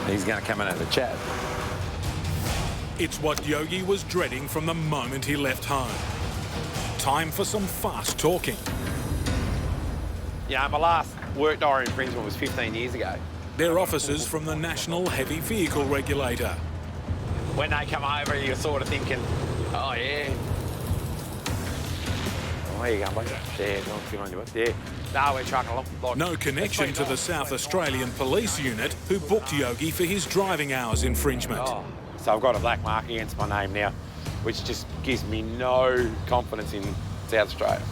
He's going to come in and have a chat. It's what Yogi was dreading from the moment he left home. Time for some fast talking. Yeah, my last work diary infringement was 15 years ago. They're officers from the National Heavy Vehicle Regulator. When they come over, you're sort of thinking, oh, yeah. Oh, there you go, mate. Yeah, go on, if you want to do it. Yeah. No, we're trucking along. Like, no connection to the South Australian Police Unit, who booked Yogi for his driving hours infringement. Oh, so I've got a black mark against my name now, which just gives me no confidence in South Australia.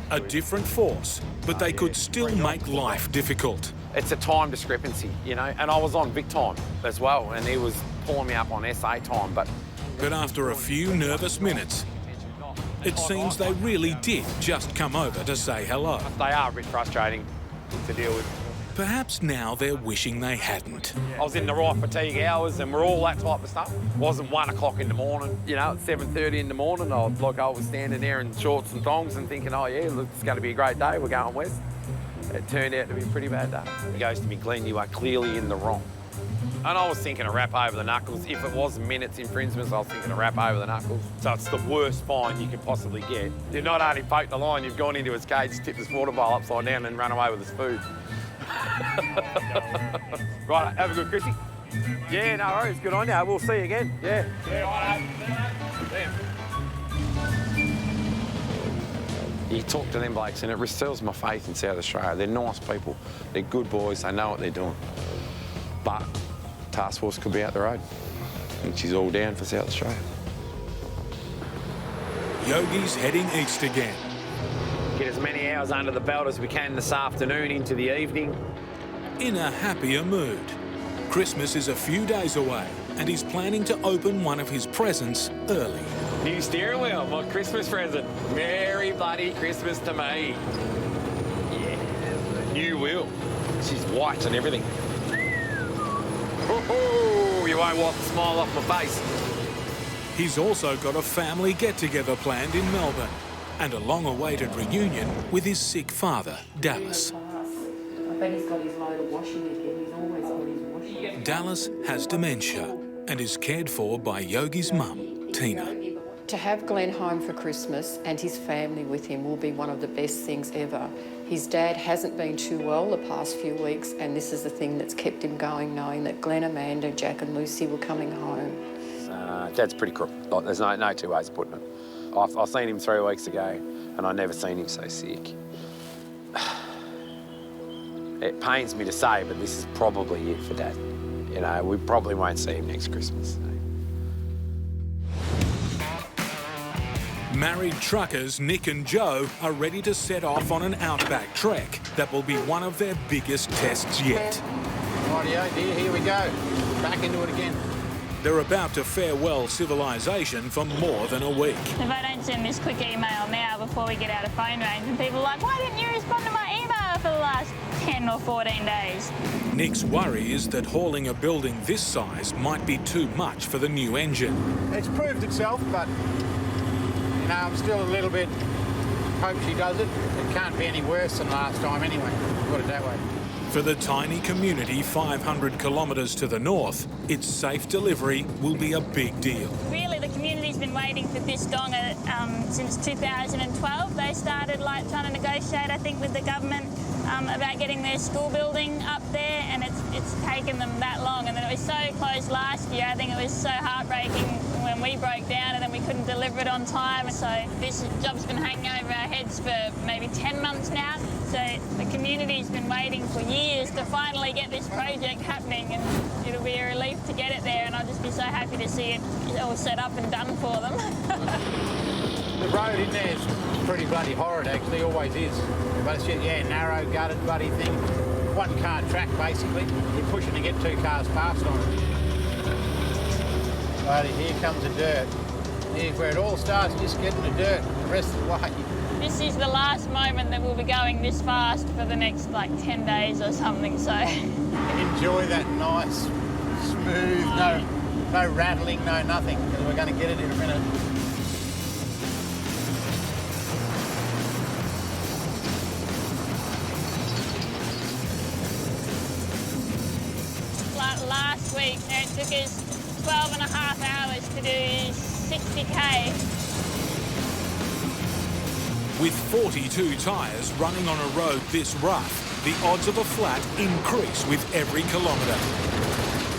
A different force, but they could still make life difficult. It's a time discrepancy, you know, and I was on Vic time as well, and he was pulling me up on SA time, but after a few nervous minutes, it seems they really did just come over to say hello. They are a bit frustrating to deal with. Perhaps now they're wishing they hadn't. I was in the right fatigue hours and we're all that type of stuff. It wasn't 1 o'clock in the morning, you know, at 7:30 in the morning. I was standing there in shorts and thongs and thinking, oh yeah, look, it's going to be a great day, we're going west. It turned out to be a pretty bad day. He goes to me, Glenn, you are clearly in the wrong. And I was thinking a rap over the knuckles. If it was minutes infringements, I was thinking a rap over the knuckles. So it's the worst fine you can possibly get. You've not only poked the line, you've gone into his cage, tipped his water bowl upside down and run away with his food. Right, have a good Chrissy. Yeah, no worries, good on you. We'll see you again. Yeah. You talk to them blokes and it restores my faith in South Australia. They're nice people. They're good boys. They know what they're doing. But task force could be out the road. And she's all down for South Australia. Yogi's heading east again. Get as many hours under the belt as we can this afternoon into the evening. In a happier mood. Christmas is a few days away and he's planning to open one of his presents early. New steering wheel, my Christmas present. Merry bloody Christmas to me. Yeah, new wheel. She's white and everything. Oh, you won't wipe the smile off my face. He's also got a family get-together planned in Melbourne and a long-awaited reunion with his sick father, Dallas. I bet he's got his load of washing again. He's always got his washing. Dallas has dementia and is cared for by Yogi's mum, Tina. To have Glenn home for Christmas and his family with him will be one of the best things ever. His dad hasn't been too well the past few weeks, and this is the thing that's kept him going, knowing that Glenn, Amanda, Jack and Lucy were coming home. Dad's pretty crook. Like, there's no two ways of putting it. I've seen him 3 weeks ago, and I've never seen him so sick. It pains me to say, but this is probably it for Dad. You know, we probably won't see him next Christmas. Married truckers Nick and Joe are ready to set off on an Outback trek that will be one of their biggest tests yet. Rightio, dear, here we go. Back into it again. They're about to farewell civilization for more than a week. If I don't send this quick email now before we get out of phone range, and people are like, why didn't you respond to my email for the last 10 or 14 days? Nick's worry is that hauling a building this size might be too much for the new engine. It's proved itself, but you know, I'm still a little bit hope she does it. It can't be any worse than last time anyway, put it that way. For the tiny community 500 kilometres to the north, its safe delivery will be a big deal. Really, the community's been waiting for this donga since 2012. They started trying to negotiate, I think, with the government about getting their school building up there, and it's taken them that long. And then it was so close last year. I think it was so heartbreaking when we broke down and then we couldn't deliver it on time. So this job's been hanging over our heads for maybe 10 months now. So the community's been waiting for years to finally get this project happening, and it'll be a relief to get it there, and I'll just be so happy to see it all set up and done for them. The road in there is pretty bloody horrid, actually, always is. But it's just, yeah, narrow, gutted bloody thing. One car track, basically. You're pushing to get 2 cars past on it. Bloody, here comes the dirt. Here's where it all starts, just getting the dirt the rest of the way. This is the last moment that we'll be going this fast for the next, like, 10 days or something, so... Enjoy that nice, smooth, no rattling, no nothing, because we're going to get it in a minute. Last week, it took us 12 and a half hours to do 60k. With 42 tyres running on a road this rough, the odds of a flat increase with every kilometre.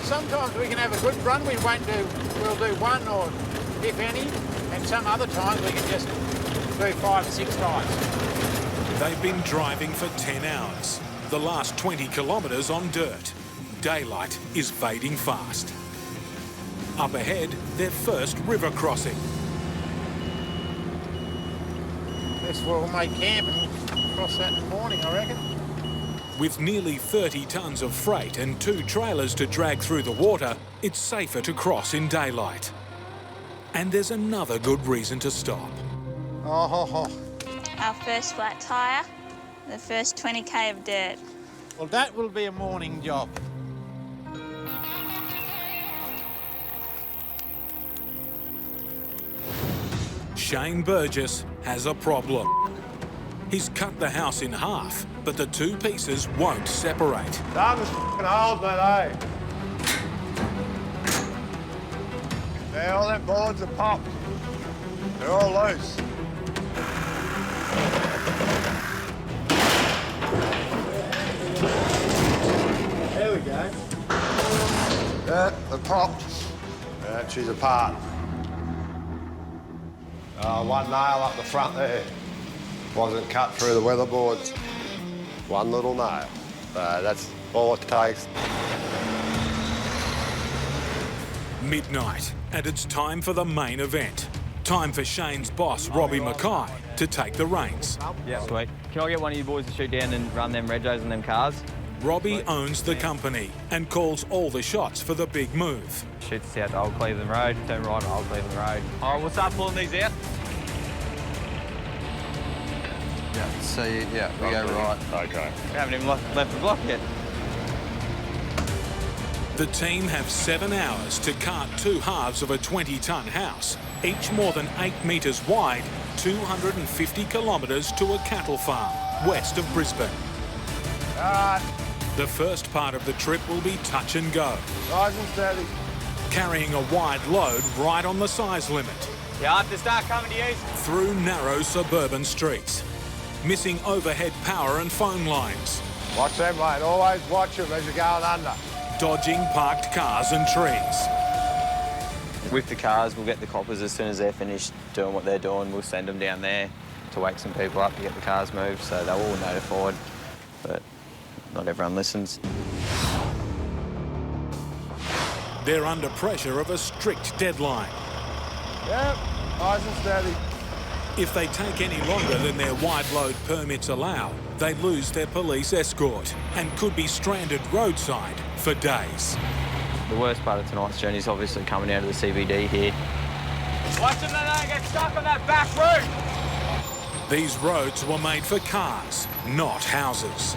Sometimes we can have a good run, we'll do one or if any, and some other times we can just do 5 or 6 times. They've been driving for 10 hours, the last 20 kilometres on dirt. Daylight is fading fast. Up ahead, their first river crossing. Guess we'll make camp and cross that in the morning, I reckon. With nearly 30 tonnes of freight and 2 trailers to drag through the water, it's safer to cross in daylight. And there's another good reason to stop. Our first flat tyre, the first 20k of dirt. Well, that will be a morning job. Shane Burgess has a problem. He's cut the house in half, but the 2 pieces won't separate. That was f***ing hard, mate, eh? Yeah, all them boards are popped. They're all loose. There we go. Yeah, they're popped. Yeah, she's apart. One nail up the front there. Wasn't cut through the weatherboards. One little nail. That's all it takes. Midnight, and it's time for the main event. Time for Shane's boss, Robbie Mackay, to take the reins. Yeah, sweet. Can I get one of you boys to shoot down and run them regos and them cars? Robbie owns the company and calls all the shots for the big move. Shoot us out to Old Cleveland Road, turn right on Old Cleveland Road. All right, we'll start pulling these out. Yeah, so yeah, we go right. Okay. We haven't even left the block yet. The team have 7 hours to cart 2 halves of a 20-tonne house, each more than 8 metres wide, 250 kilometres to a cattle farm west of Brisbane. The first part of the trip will be touch and go. Nice and steady. Carrying a wide load right on the size limit. You have to start coming to you. Through narrow suburban streets. Missing overhead power and phone lines. Watch them, mate. Always watch them as you're going under. Dodging parked cars and trees. With the cars, we'll get the coppers as soon as they're finished doing what they're doing. We'll send them down there to wake some people up to get the cars moved, so they're all notified. But not everyone listens. They're under pressure of a strict deadline. Yep, nice and steady. If they take any longer than their wide load permits allow, they lose their police escort and could be stranded roadside for days. The worst part of tonight's journey is obviously coming out of the CBD here. Watch them that they get stuck on that back route. These roads were made for cars, not houses.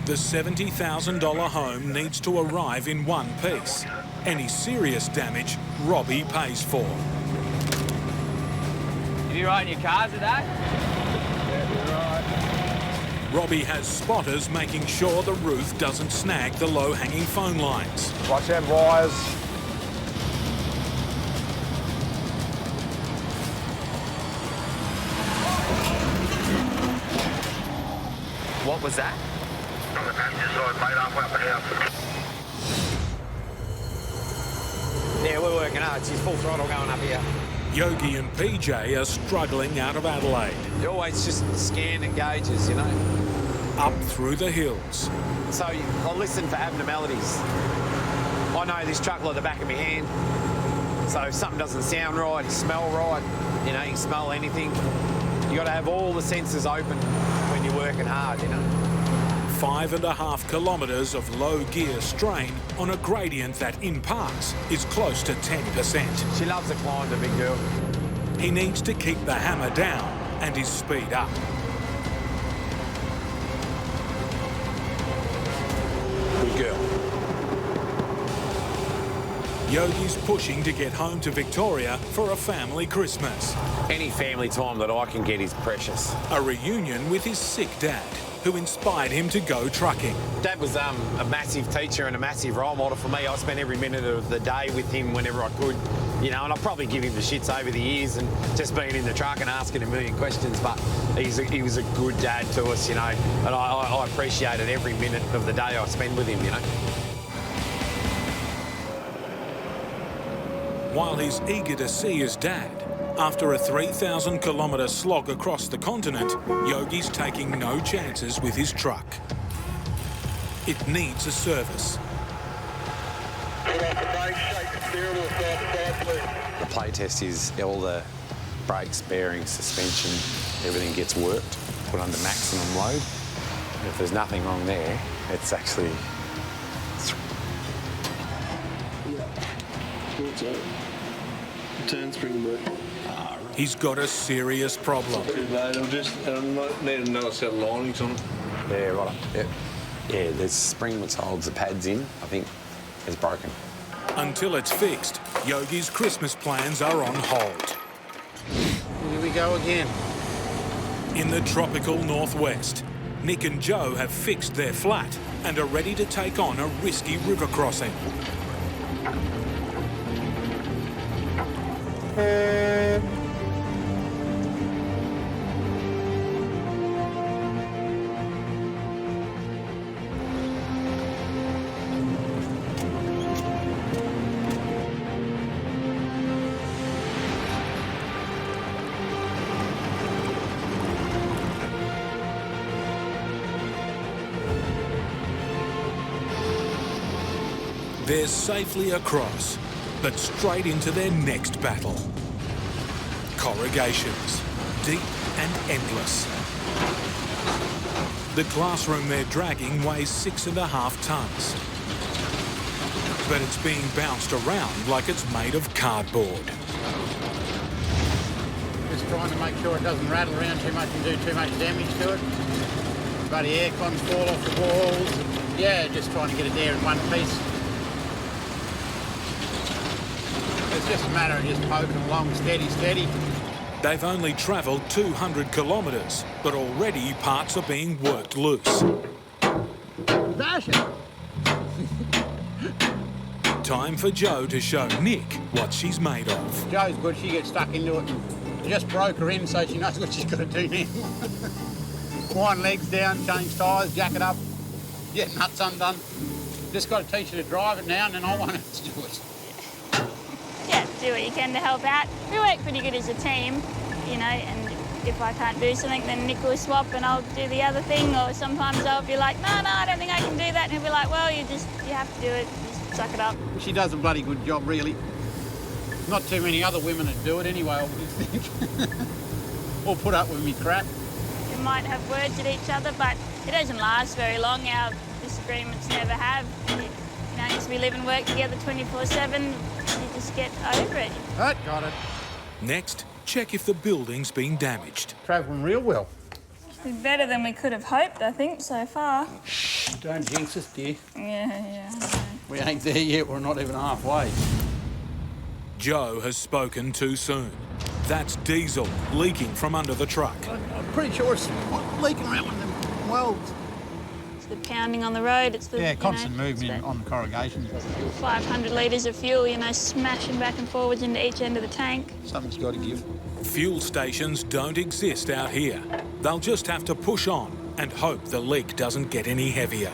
The $70,000 home needs to arrive in one piece. Any serious damage, Robbie pays for. You be right in your cars today? Yeah, you're right. Robbie has spotters making sure the roof doesn't snag the low-hanging phone lines. Watch them wires. What was that? On the passenger side, mate, halfway up the house. Yeah, we're working hard. She's full throttle going up here. Yogi and PJ are struggling out of Adelaide. You always just scan and gauges, you know. Up through the hills. So I'll listen for abnormalities. I know this truck like the back of my hand. So if something doesn't sound right, smell right, you know, you can smell anything. You got to have all the senses open when you're working hard, you know. 5.5 kilometres of low gear strain on a gradient that in parts is close to 10%. She loves the climb, the big girl. He needs to keep the hammer down and his speed up. Good girl. Yogi's pushing to get home to Victoria for a family Christmas. Any family time that I can get is precious. A reunion with his sick dad, who inspired him to go trucking. Dad was a massive teacher and a massive role model for me. I spent every minute of the day with him whenever I could, you know, and I'll probably give him the shits over the years and just being in the truck and asking a million questions, but he was a good dad to us, you know, and I appreciated every minute of the day I spent with him, you know. While he's eager to see his dad, after a 3,000-kilometre slog across the continent, Yogi's taking no chances with his truck. It needs a service. The play test is all the brakes, bearings, suspension, everything gets worked, put under maximum load. If there's nothing wrong there, it's actually... Turn spring work. He's got a serious problem. Too late. I need another set of linings on it. Yeah, right. Yep. Yeah, the spring which holds the pads in, I think, is broken. Until it's fixed, Yogi's Christmas plans are on hold. Here we go again. In the tropical northwest, Nick and Joe have fixed their flat and are ready to take on a risky river crossing. They're safely across, but straight into their next battle. Corrugations, deep and endless. The classroom they're dragging weighs 6.5 tonnes. But it's being bounced around like it's made of cardboard. Just trying to make sure it doesn't rattle around too much and do too much damage to it. Bloody air cons fall off the walls. Yeah, just trying to get it there in one piece. It's just a matter of just poking along steady, steady. They've only travelled 200 kilometres, but already parts are being worked loose. Dash it! Time for Joe to show Nick what she's made of. Joe's good, she gets stuck into it and just broke her in so she knows what she's got to do now. Wind legs down, change tyres, jack it up, get nuts undone. Just got to teach her to drive it now and then I won't have to do it. Yeah, do what you can to help out. We work pretty good as a team, you know, and if I can't do something, then Nick will swap and I'll do the other thing, or sometimes I'll be like, no, I don't think I can do that, and he'll be like, well, you have to do it, just suck it up. She does a bloody good job, really. Not too many other women that do it anyway, I would think. Or put up with me crap. We might have words at each other, but it doesn't last very long. Our disagreements never have. You know, because we live and work together 24/7, you just get over it. Right, got it. Next, check if the building's been damaged. Travelling real well. It's been better than we could have hoped, I think, so far. Don't jinx us, dear. Yeah. We ain't there yet, we're not even halfway. Joe has spoken too soon. That's diesel leaking from under the truck. I'm pretty sure it's leaking around one of them welds. It's the pounding on the road. It's the constant movement on the corrugation. 500 litres of fuel, you know, smashing back and forwards into each end of the tank. Something's got to give. Fuel stations don't exist out here. They'll just have to push on and hope the leak doesn't get any heavier.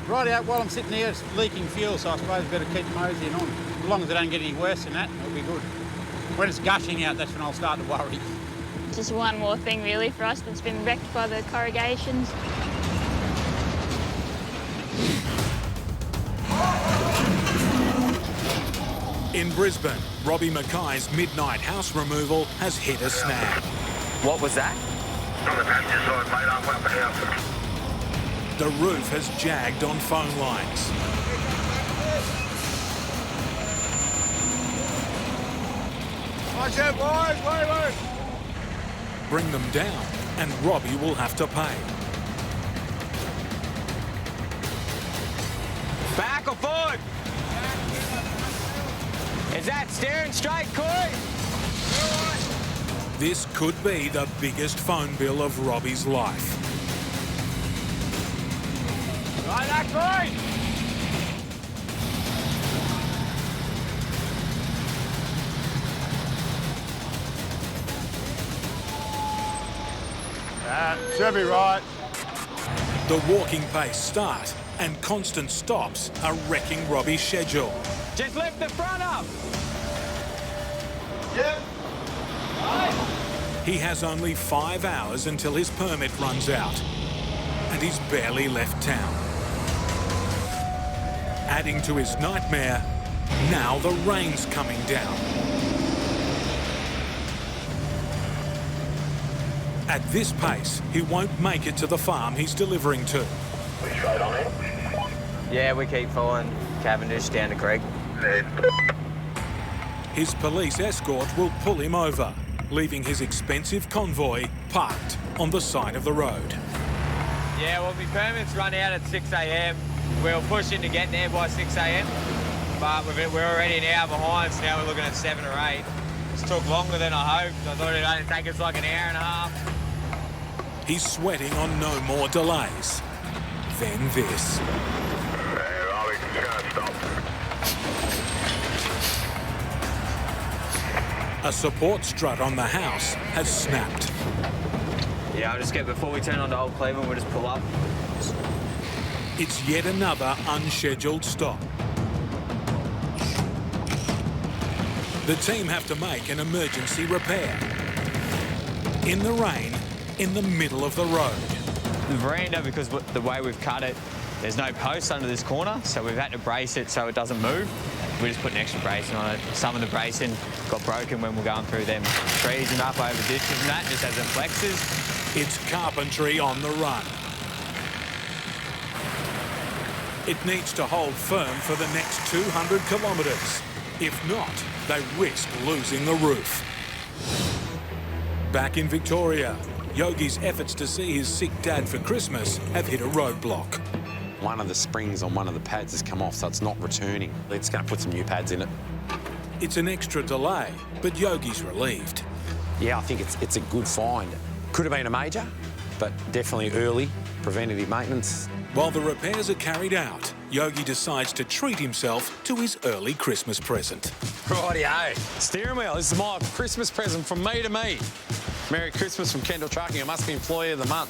Right out while I'm sitting here, it's leaking fuel, so I suppose I better keep moseying on. As long as it don't get any worse than that, it'll be good. When it's gushing out, that's when I'll start to worry. Just one more thing, really, for us that's been wrecked by the corrugations. In Brisbane, Robbie Mackay's midnight house removal has hit a snag. What was that? The roof has jagged on phone lines. Watch out, boys! Wait. Bring them down, and Robbie will have to pay. Back or forward? Is that steering straight, Corey? This could be the biggest phone bill of Robbie's life. Right, that Corey! Should be right. The walking pace start and constant stops are wrecking Robbie's schedule. Just lift the front up. Yep. He has only 5 hours until his permit runs out, and he's barely left town. Adding to his nightmare, now the rain's coming down. At this pace, he won't make it to the farm he's delivering to. We straight on it? Yeah, we keep following Cavendish down the creek. His police escort will pull him over, leaving his expensive convoy parked on the side of the road. Yeah, well, my permits run out at 6 a.m. We'll push in to get there by 6 a.m. But we're already an hour behind, so now we're looking at 7 or 8. This took longer than I hoped. I thought it'd only take us like an hour and a half. He's sweating on no more delays. Then this. Hey, Ollie, just gonna stop. A support strut on the house has snapped. Yeah, I'll just get, before we turn on to Old Cleveland, we'll just pull up. It's yet another unscheduled stop. The team have to make an emergency repair. In the rain, in the middle of the road. The veranda, because the way we've cut it, there's no post under this corner, so we've had to brace it so it doesn't move. We just put an extra bracing on it. Some of the bracing got broken when we're going through them trees and up over ditches and that, just as it flexes. It's carpentry on the run. It needs to hold firm for the next 200 kilometres. If not, they risk losing the roof. Back in Victoria, Yogi's efforts to see his sick dad for Christmas have hit a roadblock. One of the springs on one of the pads has come off, so it's not returning. It's going to put some new pads in it. It's an extra delay, but Yogi's relieved. Yeah, I think it's a good find. Could have been a major, but definitely early preventative maintenance. While the repairs are carried out, Yogi decides to treat himself to his early Christmas present. Rightio. Steering wheel, this is my Christmas present from me to me. Merry Christmas from Kendall Trucking. I must be Employee of the Month.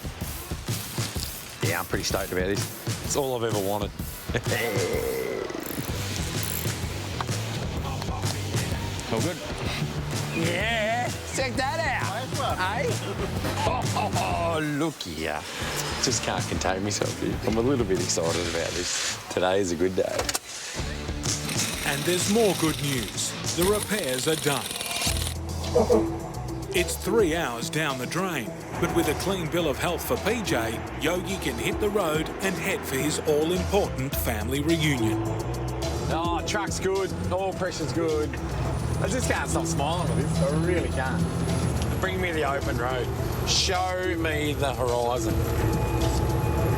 Yeah, I'm pretty stoked about this. It's all I've ever wanted. All good? Yeah, check that out. Hey? Oh, look here. Just can't contain myself here. I'm a little bit excited about this. Today is a good day. And there's more good news. The repairs are done. It's 3 hours down the drain, but with a clean bill of health for PJ, Yogi can hit the road and head for his all-important family reunion. Oh, truck's good. Oil pressure's good. I just can't stop smiling with this. I really can't. Bring me the open road. Show me the horizon.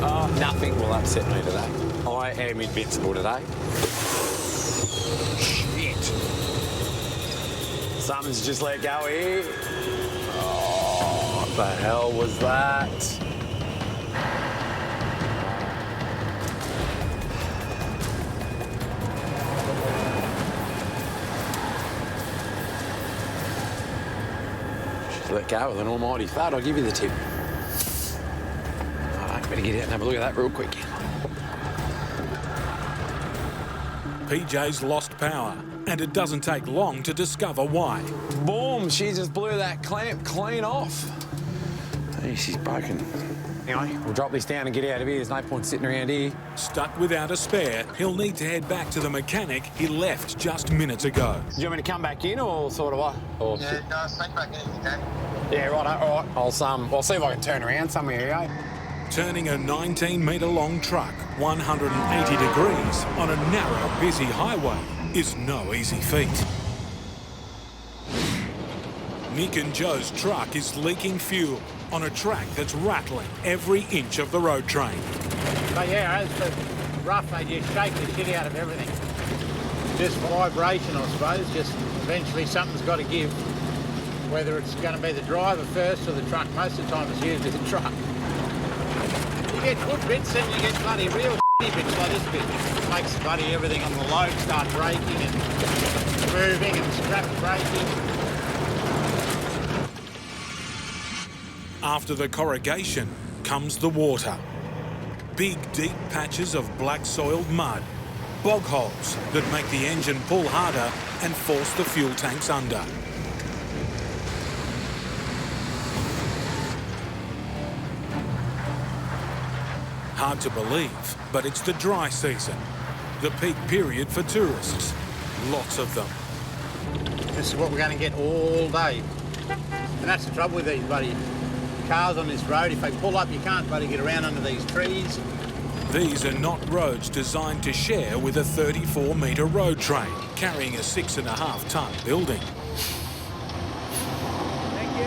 Oh, nothing will upset me today. I am invincible today. Shit. Something's just let go here. Oh, what the hell was that? Let go with an almighty thud, I'll give you the tip. All right, better get out and have a look at that real quick. PJ's lost power, and it doesn't take long to discover why. Boom, she just blew that clamp clean off. Hey, she's broken. Anyway, we'll drop this down and get out of here. There's no point sitting around here. Stuck without a spare, he'll need to head back to the mechanic he left just minutes ago. Do you want me to come back in or sort of what? Or Yeah, no, sneak back in if you can. Yeah, right, all right. I'll see if I can turn around somewhere, eh? Turning a 19-metre-long truck 180 degrees on a narrow, busy highway is no easy feat. Nick and Joe's truck is leaking fuel on a track that's rattling every inch of the road train. But yeah, as for rough, they just shake the shit out of everything. Just vibration, I suppose. Just eventually something's got to give. Whether it's going to be the driver first or the truck, most of the time it's usually the truck. You get good bits and you get bloody real shitty bits like this bit. It makes bloody everything on the load start braking and moving and scrap braking. After the corrugation comes the water. Big, deep patches of black-soiled mud. Bog holes that make the engine pull harder and force the fuel tanks under. Hard to believe, but it's the dry season. The peak period for tourists. Lots of them. This is what we're going to get all day. And that's the trouble with these bloody cars on this road. If they pull up, you can't bloody get around under these trees. These are not roads designed to share with a 34-metre road train carrying a 6.5-tonne building. Thank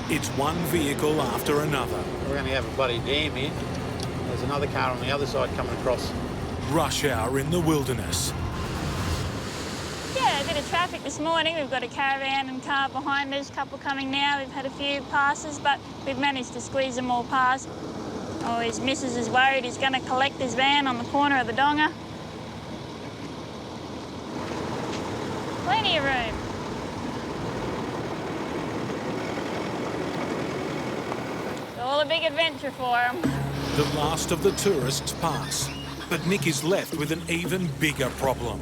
you. It's one vehicle after another. We're going to have a bloody dam here. There's another car on the other side coming across. Rush hour in the wilderness. Yeah, a bit of traffic this morning. We've got a caravan and car behind us, a couple coming now. We've had a few passes, but we've managed to squeeze them all past. Oh, his missus is worried he's going to collect his van on the corner of the Donga. Plenty of room. It's all a big adventure for him. The last of the tourists pass, but Nick is left with an even bigger problem.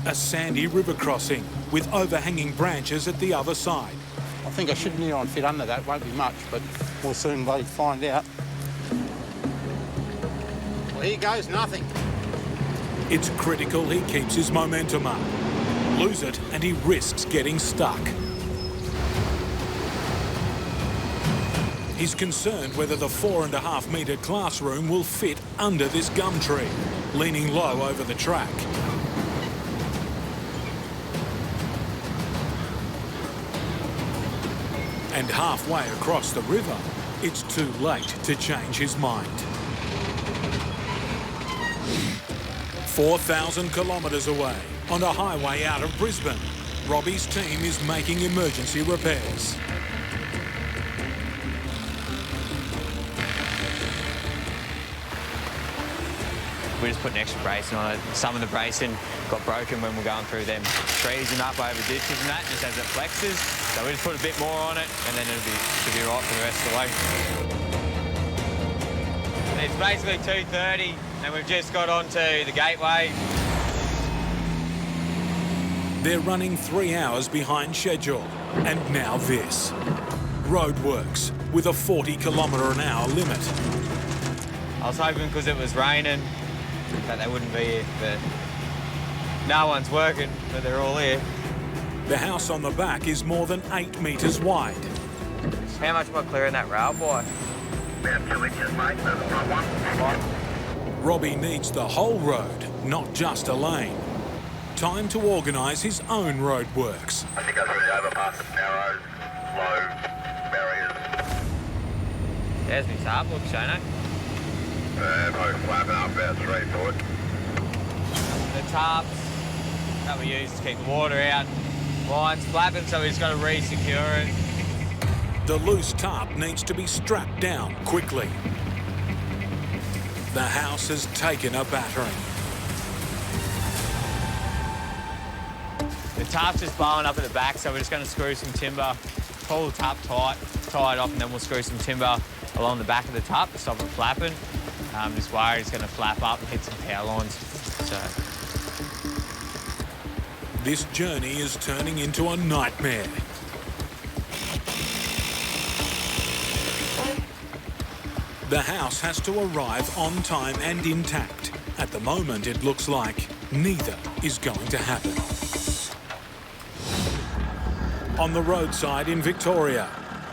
A sandy river crossing with overhanging branches at the other side. I think I should near on fit under that. Won't be much, but we'll soon bloody find out. Well, here goes nothing. It's critical he keeps his momentum up. Lose it and he risks getting stuck. He's concerned whether the 4.5-metre classroom will fit under this gum tree, leaning low over the track. And halfway across the river, it's too late to change his mind. 4,000 kilometres away, on a highway out of Brisbane, Robbie's team is making emergency repairs. We just put an extra bracing on it. Some of the bracing got broken when we're going through them trees and up over ditches and that, just as it flexes. So we just put a bit more on it and then should be right for the rest of the way. And it's basically 2:30 and we've just got onto the gateway. They're running 3 hours behind schedule. And now this. Roadworks with a 40-kilometre-an-hour limit. I was hoping because it was raining that they wouldn't be here, but no one's working, but they're all here. The house on the back is more than 8 metres wide. How much am I clearing that rail by? About 2 inches, mate. That's the front one. Robbie needs the whole road, not just a lane. Time to organise his own roadworks. I think I through the overpass, narrows, low barriers. There's my tarp, look, Shano. Probably flapping up about 3 foot. The tarps that we use to keep the water out. Line's flapping, so we've just got to re-secure it. The loose tarp needs to be strapped down quickly. The house has taken a battering. The tarp's just blowing up at the back, so we're just going to screw some timber, pull the tarp tight, tie it off, and then we'll screw some timber along the back of the tarp to stop it flapping. This wire is going to flap up and hit some power lines. So this journey is turning into a nightmare. The house has to arrive on time and intact. At the moment, it looks like neither is going to happen. On the roadside in Victoria,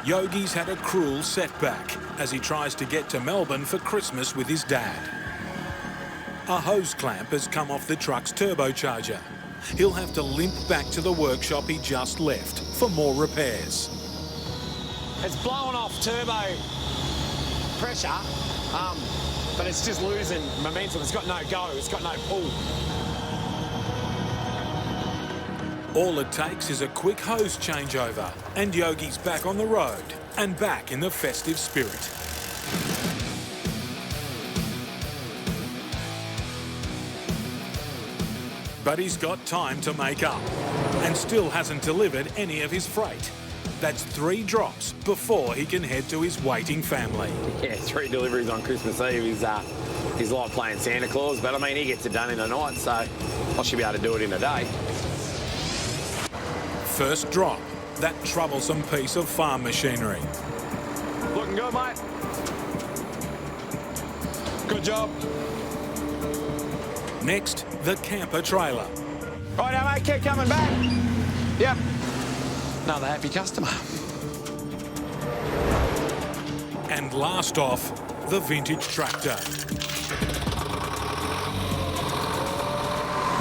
Yogi's had a cruel setback as he tries to get to Melbourne for Christmas with his dad. A hose clamp has come off the truck's turbocharger. He'll have to limp back to the workshop he just left for more repairs. It's blowing off turbo pressure, but it's just losing momentum. It's got no go, it's got no pull. All it takes is a quick hose changeover and Yogi's back on the road and back in the festive spirit. But he's got time to make up and still hasn't delivered any of his freight. That's 3 drops before he can head to his waiting family. Yeah, 3 deliveries on Christmas Eve is like playing Santa Claus, but I mean, he gets it done in a night, so I should be able to do it in a day. First drop, that troublesome piece of farm machinery. Looking good, mate. Good job. Next, the camper trailer. Right now, mate, keep coming back. Yep. Another happy customer. And last off, the vintage tractor.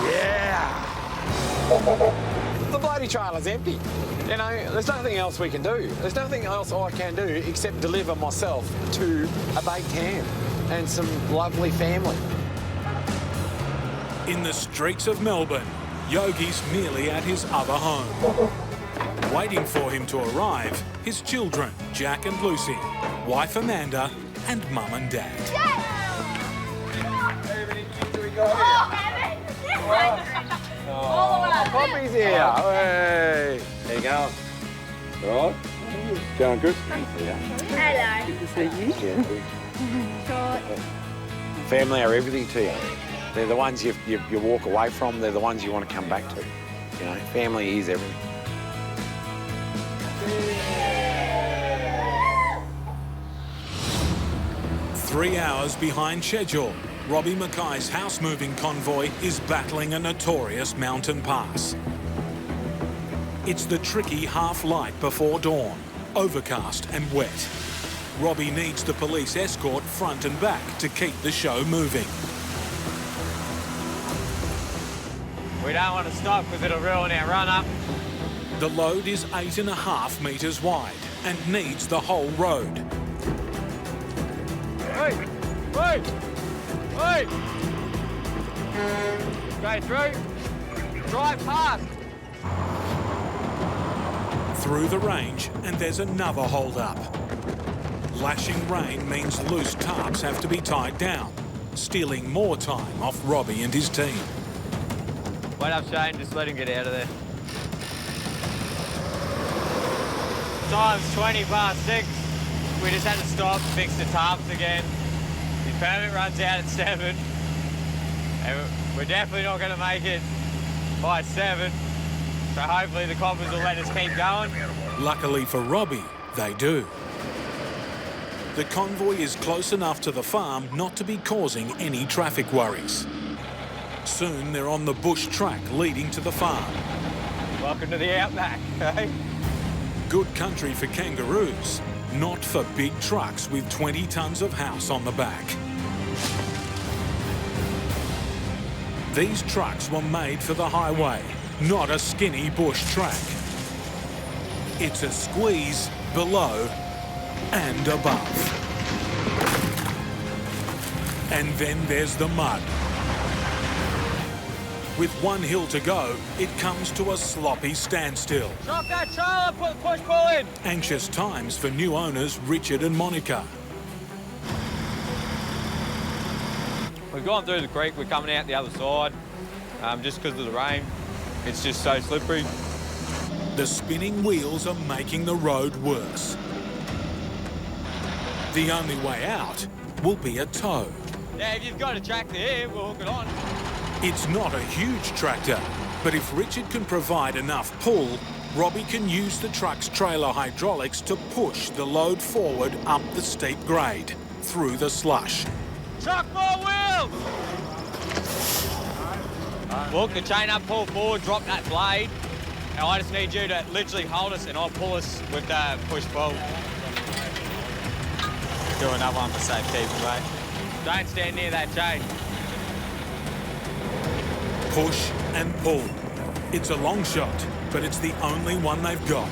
Yeah! The bloody trailer's empty. You know, there's nothing else we can do. There's nothing else I can do except deliver myself to a baked ham and some lovely family. In the streets of Melbourne, Yogi's nearly at his other home. Waiting for him to arrive, his children, Jack and Lucy, wife Amanda, and mum and dad. Poppy's here. Hey. How you going? All right? Going good? Hello. Good to see you. Family are everything to you. They're the ones you walk away from. They're the ones you want to come back to. You know, family is everything. Three hours behind schedule, Robbie Mackay's house-moving convoy is battling a notorious mountain pass. It's the tricky half-light before dawn, overcast and wet. Robbie needs the police escort front and back to keep the show moving. We don't want to stop because it'll ruin our run-up. The load is 8.5 metres wide and needs the whole road. Wait! Wait! Wait! Go through. Drive past. Through the range, and there's another hold-up. Lashing rain means loose tarps have to be tied down, stealing more time off Robbie and his team. Wait up, Shane. Just let him get out of there. Time's 20 past 6. We just had to stop, fix the tarps again. The permit runs out at 7. And we're definitely not going to make it by 7. So hopefully the coppers will let us keep going. Luckily for Robbie, they do. The convoy is close enough to the farm not to be causing any traffic worries. Soon they're on the bush track leading to the farm. Welcome to the Outback, eh? Good country for kangaroos, not for big trucks with 20 tonnes of house on the back. These trucks were made for the highway, not a skinny bush track. It's a squeeze below and above. And then there's the mud. With one hill to go, it comes to a sloppy standstill. Drop that trailer, put the push pull in. Anxious times for new owners Richard and Monica. We've gone through the creek, we're coming out the other side, just because of the rain. It's just so slippery. The spinning wheels are making the road worse. The only way out will be a tow. Yeah, if you've got a tractor here, we'll hook it on. It's not a huge tractor, but if Richard can provide enough pull, Robbie can use the truck's trailer hydraulics to push the load forward up the steep grade, through the slush. Truck more wheels! Hook the chain up, pull forward, drop that blade, And I just need you to literally hold us and I'll pull us with that push-pull. Do another one for safekeeping, mate. Don't stand near that chain. Push and pull. It's a long shot, but it's the only one they've got.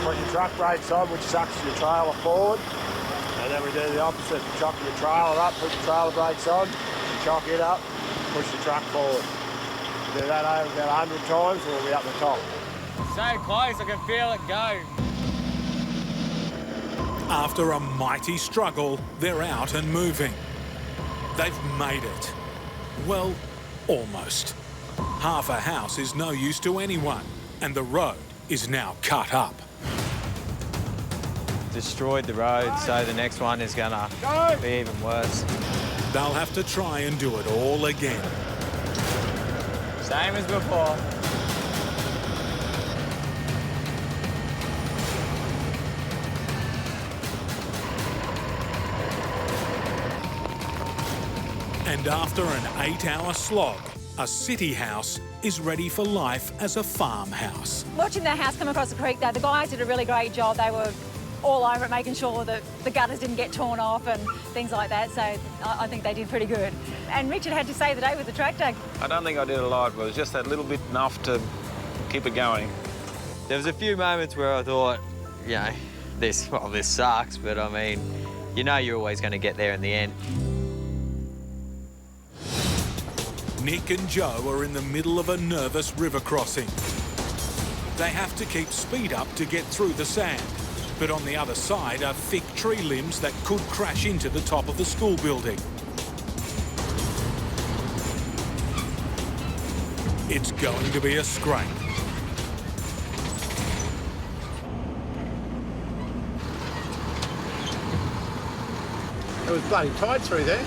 Put your truck brakes on, which sucks your trailer forward. And then we do the opposite. Chock your trailer up, put your trailer brakes on, chock it up, push the truck forward. Do that over about 100 times and we'll be up the top. So close, I can feel it go. After a mighty struggle, they're out and moving. They've made it. Well, almost. Half a house is no use to anyone, and the road is now cut up. Destroyed the road, so the next one is gonna be even worse. They'll have to try and do it all again. Same as before. And after an 8-hour slog, a city house is ready for life as a farmhouse. Watching the house come across the creek, though, the guys did a really great job. They were all over it, making sure that the gutters didn't get torn off and things like that, so I think they did pretty good. And Richard had to save the day with the tractor. I don't think I did a lot, but it was just that little bit enough to keep it going. There was a few moments where I thought, you know, this sucks, but I mean, you know you're always going to get there in the end. Nick and Joe are in the middle of a nervous river crossing. They have to keep speed up to get through the sand, but on the other side are thick tree limbs that could crash into the top of the school building. It's going to be a scrape. It was bloody tight through there.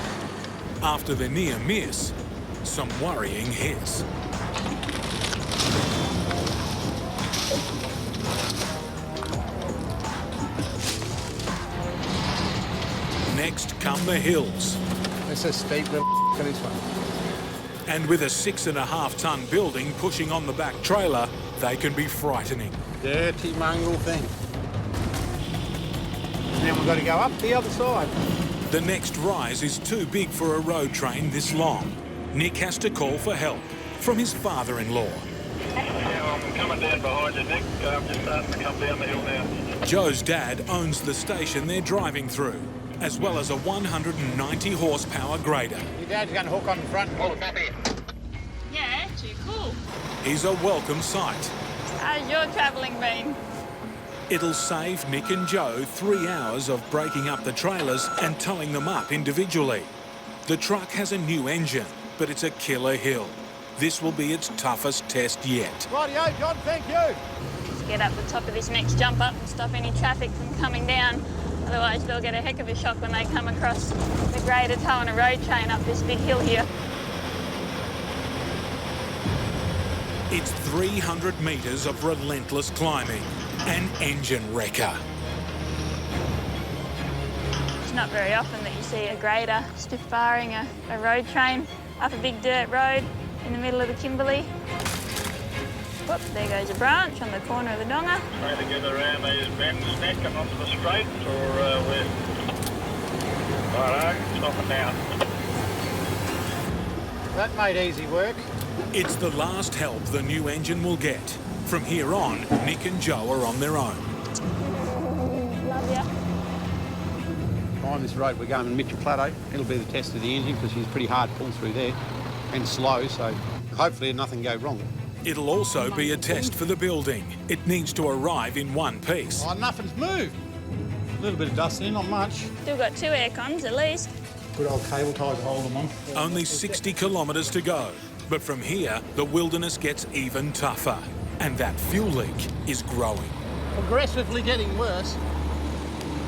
After the near miss, some worrying hits. Next come the hills. It's a steep little this one. And with a 6.5-ton building pushing on the back trailer, they can be frightening. Dirty mongrel thing. Now we've got to go up the other side. The next rise is too big for a road train this long. Nick has to call for help from his father-in-law. Yeah, I'm coming down behind you, Nick. I'm just starting to come down the hill now. Joe's dad owns the station they're driving through, as well as a 190-horsepower grader. Your dad's going to hook on the front. Yeah, too cool. He's a welcome sight. How's your travelling been? It'll save Nick and Joe 3 hours of breaking up the trailers and towing them up individually. The truck has a new engine, but it's a killer hill. This will be its toughest test yet. Rightio, John, thank you. Let's get up the top of this next jump up and stop any traffic from coming down. Otherwise, they'll get a heck of a shock when they come across the grader towing a road train up this big hill here. It's 300 metres of relentless climbing. An engine wrecker. It's not very often that you see a grader stiff barring a road train up a big dirt road in the middle of the Kimberley. Whoop, there goes a branch on the corner of the Donga. Trying to get around these bends, Nick, and onto the straight, or where? Righto, stopping now. That made easy work. It's the last help the new engine will get. From here on, Nick and Joe are on their own. Love ya. On this road we're going to Mitchell Plateau. It'll be the test of the engine because she's pretty hard pull through there and slow, so hopefully nothing go wrong. It'll also be a test for the building. It needs to arrive in one piece. Oh, nothing's moved. A little bit of dust in, not much. Still got 2 air cons at least. Good old cable tie to hold them on. Only 60 kilometres to go. But from here, the wilderness gets even tougher. And that fuel leak is growing. Progressively getting worse.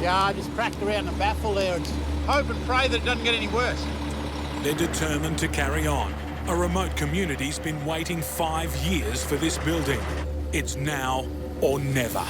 Yeah, I just cracked around the baffle there and hope and pray that it doesn't get any worse. They're determined to carry on. A remote community's been waiting 5 years for this building. It's now or never.